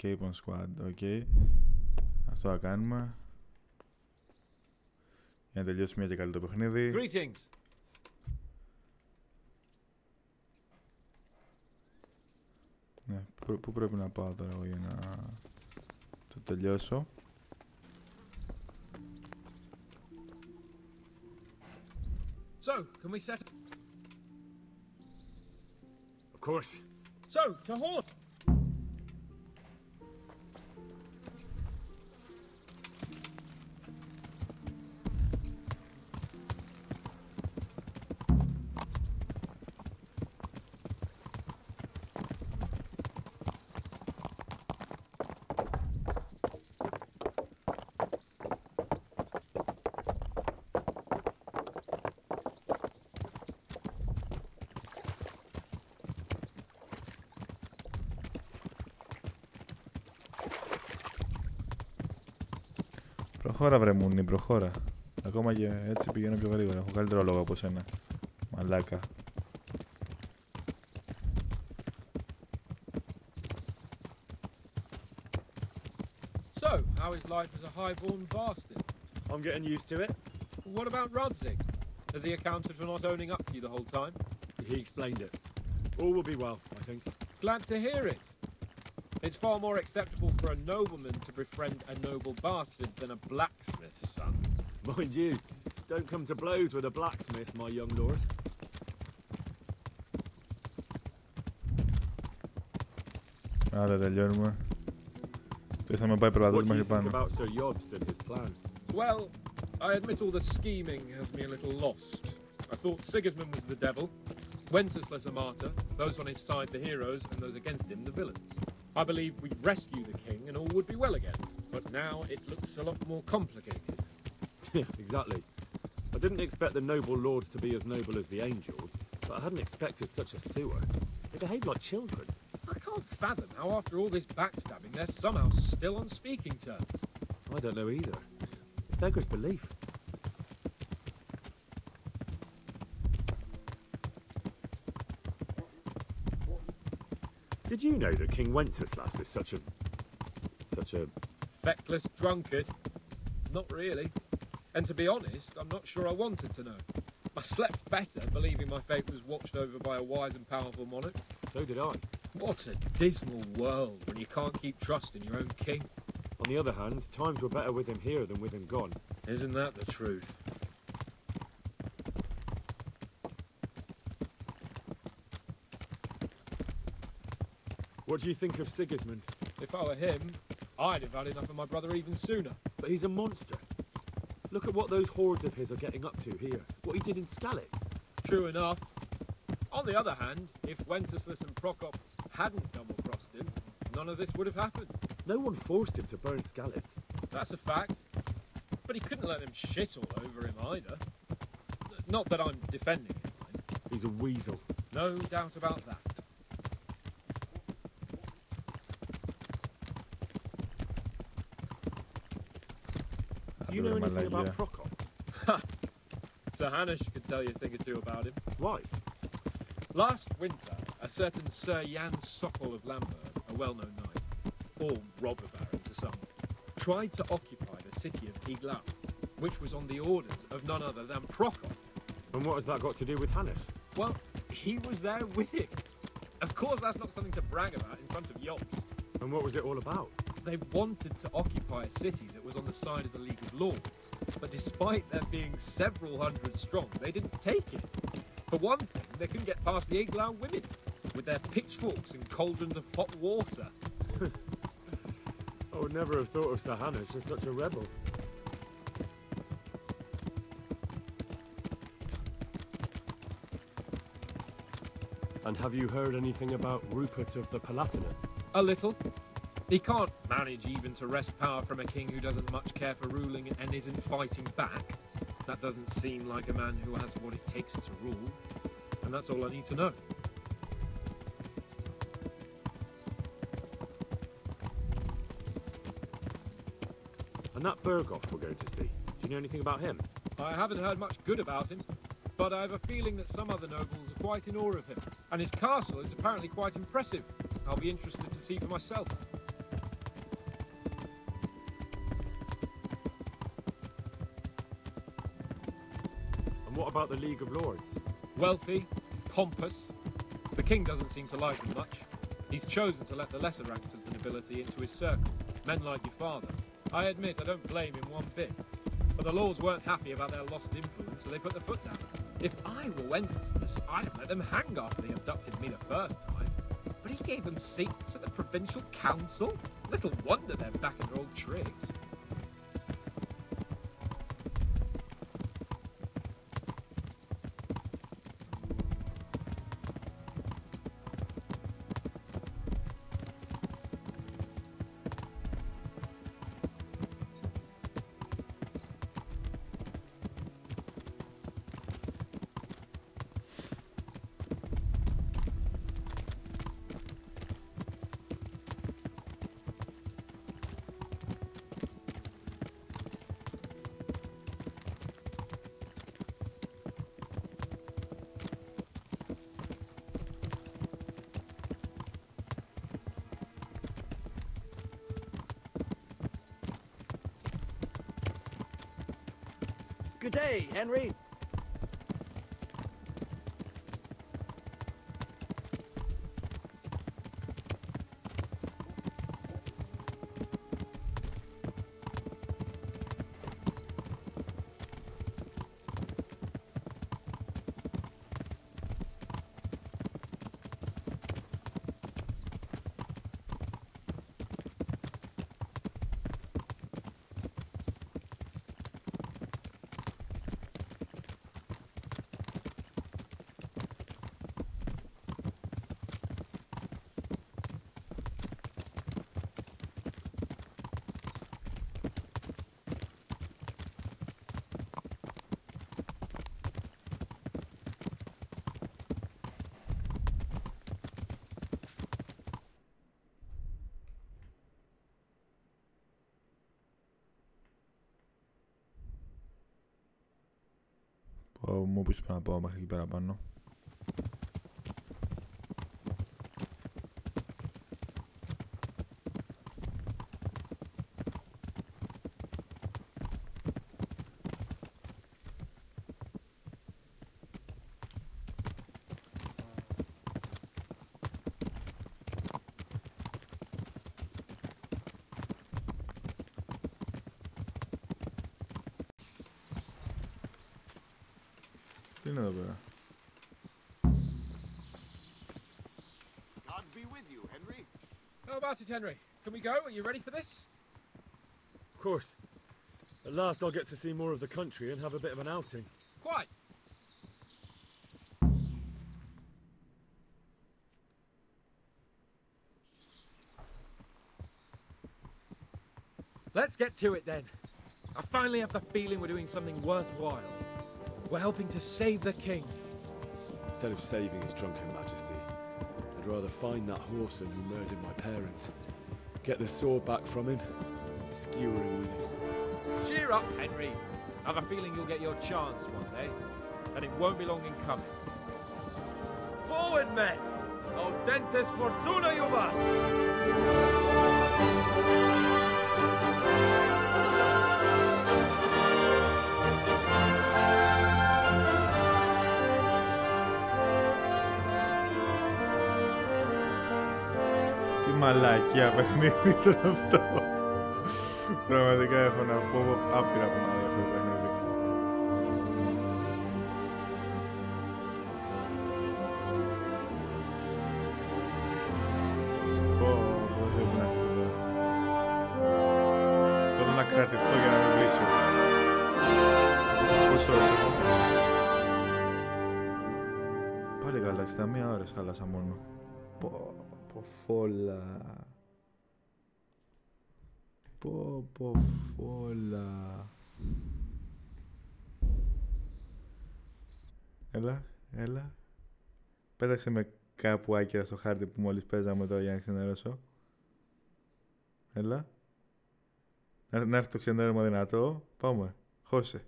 Capon Squad. Okay. Αυτό θα κάνουμε. Για να τελειώσει μια και καλή το παιχνίδι. Greetings. Ναι, πού πρέπει να πάω τώρα εγώ για να το τελειώσω. So, can we set... Of course. So, to horse! Προχώρα βρε μουνί, προχώρα. Ακόμα και έτσι πηγαίνω πιο γρήγορα. Έχω καλύτερο λόγο από σένα. Μαλάκα. So, how is life as a high-born bastard? I'm getting used to it. What about Rodzig? Has he accounted for not owning up to you the whole time? He explained it. All will be well, I think. Glad to hear it. It's far more acceptable for a nobleman to befriend a noble bastard than a blacksmith's son. Mind you, don't come to blows with a blacksmith, my young lord. Άρα τελειώνουμε. Το είχαμε πάει προβαδούς μέχρι πάνω. What do you think about Sir Jobst and his plan? Well, I admit all the scheming has me a little lost. I thought Sigismund was the devil, Wenceslas a martyr, those on his side the heroes, and those against him the villains. I believe we'd rescue the king and all would be well again. But now it looks a lot more complicated. Yeah, exactly. I didn't expect the noble lords to be as noble as the angels, but I hadn't expected such a sewer. They behaved like children. I can't fathom how after all this backstabbing they're somehow still on speaking terms. I don't know either. It beggars belief. Did you know that King Wenceslas is such a Feckless drunkard? Not really. And to be honest, I'm not sure I wanted to know. I slept better believing my fate was watched over by a wise and powerful monarch. So did I. What a dismal world when you can't keep trust in your own king. On the other hand, times were better with him here than with him gone. Isn't that the truth? What do you think of Sigismund? If I were him, I'd have had enough of my brother even sooner. But he's a monster. Look at what those hordes of his are getting up to here. What he did in Skalitz. True enough. On the other hand, if Wenceslas and Prokop hadn't double-crossed him, none of this would have happened. No one forced him to burn Skalitz. That's a fact. But he couldn't let them shit all over him either. Not that I'm defending him. He's a weasel. No doubt about that. Do you know anything about Prokop? Sir Hanush could tell you a thing or two about him. Why? Last winter, a certain Sir Jan Sokol of Lamberg, a well-known knight, or robber baron to some, tried to occupy the city of Iglau, which was on the orders of none other than Prokop. And what has that got to do with Hanush? Well, he was there with him. Of course that's not something to brag about in front of Jobst. And what was it all about? They wanted to occupy a city that was on the side of the League of Lords, but despite there being several hundred strong, they didn't take it. For one thing, they couldn't get past the Iglau women, with their pitchforks and cauldrons of hot water. I would never have thought of Sir Hanush as such a rebel. And have you heard anything about Rupert of the Palatinate? A little. He can't manage even to wrest power from a king who doesn't much care for ruling and isn't fighting back. That doesn't seem like a man who has what it takes to rule. And that's all I need to know. And that Berghoff we're going to see, do you know anything about him? I haven't heard much good about him, but I have a feeling that some other nobles are quite in awe of him. And his castle is apparently quite impressive. I'll be interested to see for myself. And what about the League of Lords? Wealthy, pompous. The king doesn't seem to like them much. He's chosen to let the lesser ranks of the nobility into his circle, men like your father. I admit I don't blame him one bit. But the Lords weren't happy about their lost influence, so they put their foot down. If I were Wenceslas, I'd have let them hang after they abducted me the first time. But he gave them seats at the provincial council? Little wonder they're back in their old tricks. Good day, Henry. Μου πεις πρέπει να πάω μέχρι εκεί πέρα πάνω. Τι είναι εδώ πέρα? God be with you, Henry. How about it, Henry? Can we go? Are you ready for this? Of course. At last I'll get to see more of the country and have a bit of an outing. Quite. Let's get to it then. I finally have the feeling we're doing something worthwhile. We're helping to save the king. Instead of saving his drunken majesty, I'd rather find that whoreson who murdered my parents, get the sword back from him, skewer him with it. Cheer up, Henry. I have a feeling you'll get your chance one day, and it won't be long in coming. Forward, men! Audentes fortuna juvat! Μαλακία παιχνίδι ήταν αυτό. Πραγματικά έχω να πω άπειρα πράγματα για αυτό το παιχνίδι. Δεν θέλω να έρθω εδώ. Θέλω να κρατηθώ για να με βρίσω. Πόσο ώρες έχω? Πάλι καλά. έβγαλα, 61 ώρες χάλασα μόνο. Φόλα. Φόλα. Έλα. Πέταξε με κάπου άκυρα στο χάρτη που μόλις παίζαμε τώρα για να ξενερώσω. Έλα. Να έρθει το ξενέρωμα δυνατό. Πάμε. Χώσε.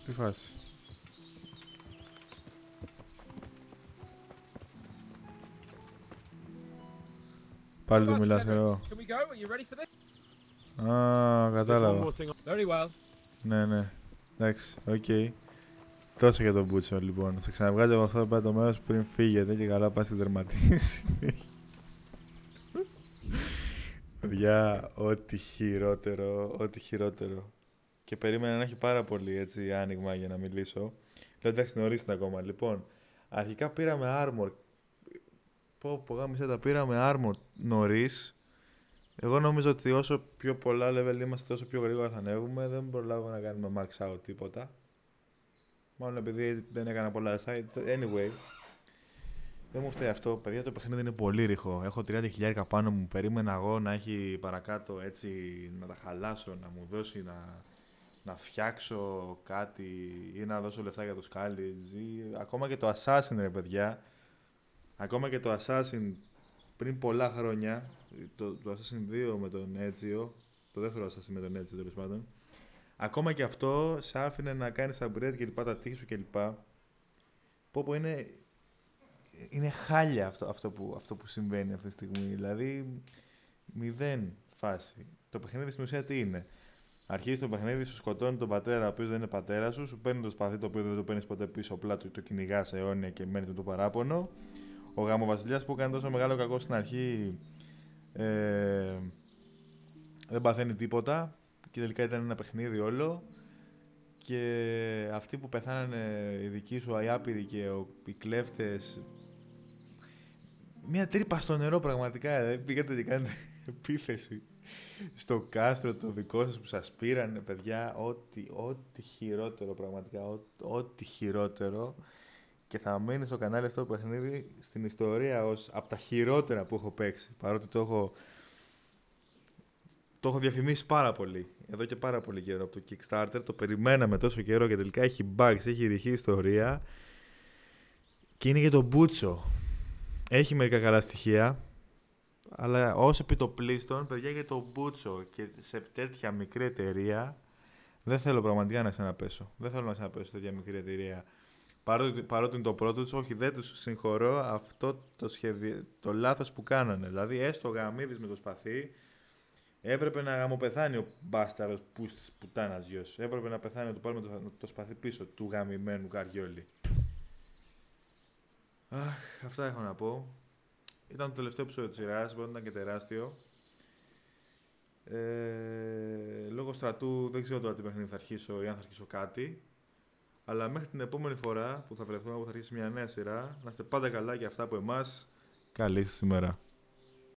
Τι φάση. Πάλι του μιλάς εδώ. Α, κατάλαβα. Ναι. Εντάξει, οκ. Τόσο για τον Μπούτσο, λοιπόν. Θα ξαναβγάζω από αυτό το μέρος πριν φύγετε και καλά πάει στην τερματίση. Παιδιά, ό,τι χειρότερο. Και περίμενα να έχει πάρα πολύ έτσι άνοιγμα για να μιλήσω. Λέω εντάξει, νωρίς είναι ακόμα. Λοιπόν, αρχικά πήραμε armor. Γάμισε τα πήραμε armor νωρίς. Εγώ νομίζω ότι όσο πιο πολλά level είμαστε, τόσο πιο γρήγορα θα ανέβουμε. Δεν προλάβω να κάνουμε max out τίποτα. Μάλλον επειδή δεν έκανα πολλά site. Anyway. Δεν μου φταίει αυτό, παιδιά, το παιχνίδι είναι πολύ ρηχό. Έχω 30.000 πάνω μου. Περίμενα εγώ να έχει παρακάτω έτσι, να τα χαλάσω, να μου δώσει να φτιάξω κάτι ή να δώσω λεφτά για το σκάλιτζ ή ακόμα και το Assassin, ρε παιδιά. Ακόμα και το Assassin πριν πολλά χρόνια, το Assassin 2 με τον Έτσιο, το δεύτερο Assassin με τον Έτσιο τέλος πάντων, ακόμα και αυτό σε άφηνε να κάνεις upgrade και λοιπά, τα τείχη σου και λοιπά. Πω είναι χάλια αυτό που συμβαίνει αυτή τη στιγμή, δηλαδή μηδέν φάση. Το παιχνίδι στην ουσία τι είναι? Αρχίζει το παιχνίδι, σου σκοτώνει τον πατέρα, ο οποίος δεν είναι πατέρα σου, σου παίρνει το σπαθί το οποίο δεν το παίρνει ποτέ πίσω, απλά το κυνηγάς αιώνια και μένει το παράπονο. Ο γαμοβασιλιάς που έκανε τόσο μεγάλο κακό στην αρχή δεν παθαίνει τίποτα και τελικά ήταν ένα παιχνίδι όλο. Και αυτοί που πεθάνανε, οι δικοί σου, οι άπειροι και οι κλέφτες, μια τρύπα στο νερό πραγματικά, πήγατε και κάνετε επίθεση στο κάστρο το δικό σας που σας πήρανε, παιδιά, ό,τι χειρότερο πραγματικά, ό,τι χειρότερο, και θα μείνει στο κανάλι αυτό το παιχνίδι στην ιστορία ως από τα χειρότερα που έχω παίξει, παρότι το έχω διαφημίσει πάρα πολύ, εδώ και πάρα πολύ καιρό από το Kickstarter, το περιμέναμε τόσο καιρό και τελικά έχει bugs, έχει ρηχή ιστορία και είναι για τον Μπούτσο. Έχει μερικά καλά στοιχεία, αλλά ως επιτοπλίστων, παιδιά, για τον Μπούτσο και σε τέτοια μικρή εταιρεία δεν θέλω πραγματικά να ξαναπέσω. Δεν θέλω να ξαναπέσω σε τέτοια μικρή εταιρεία. Παρότι είναι το πρώτο τους, όχι, δεν τους συγχωρώ αυτό το λάθος που κάνανε. Δηλαδή, έστω ο γαμίδης με το σπαθί, έπρεπε να γαμοπεθάνει ο μπάσταρος της πουτάνας γιος. Έπρεπε να πεθάνει να του πάρουμε το σπαθί πίσω του γαμημένου καριόλι. Αχ, αυτά έχω να πω. Ήταν το τελευταίο επεισόδιο της σειράς, μπορεί να ήταν και τεράστιο. Λόγω στρατού δεν ξέρω τώρα τι παιχνίδι θα αρχίσω ή αν θα αρχίσω κάτι. Αλλά μέχρι την επόμενη φορά που θα βρεθούμε, που θα αρχίσει μια νέα σειρά, να είστε πάντα καλά και αυτά από εμάς. Καλή σήμερα.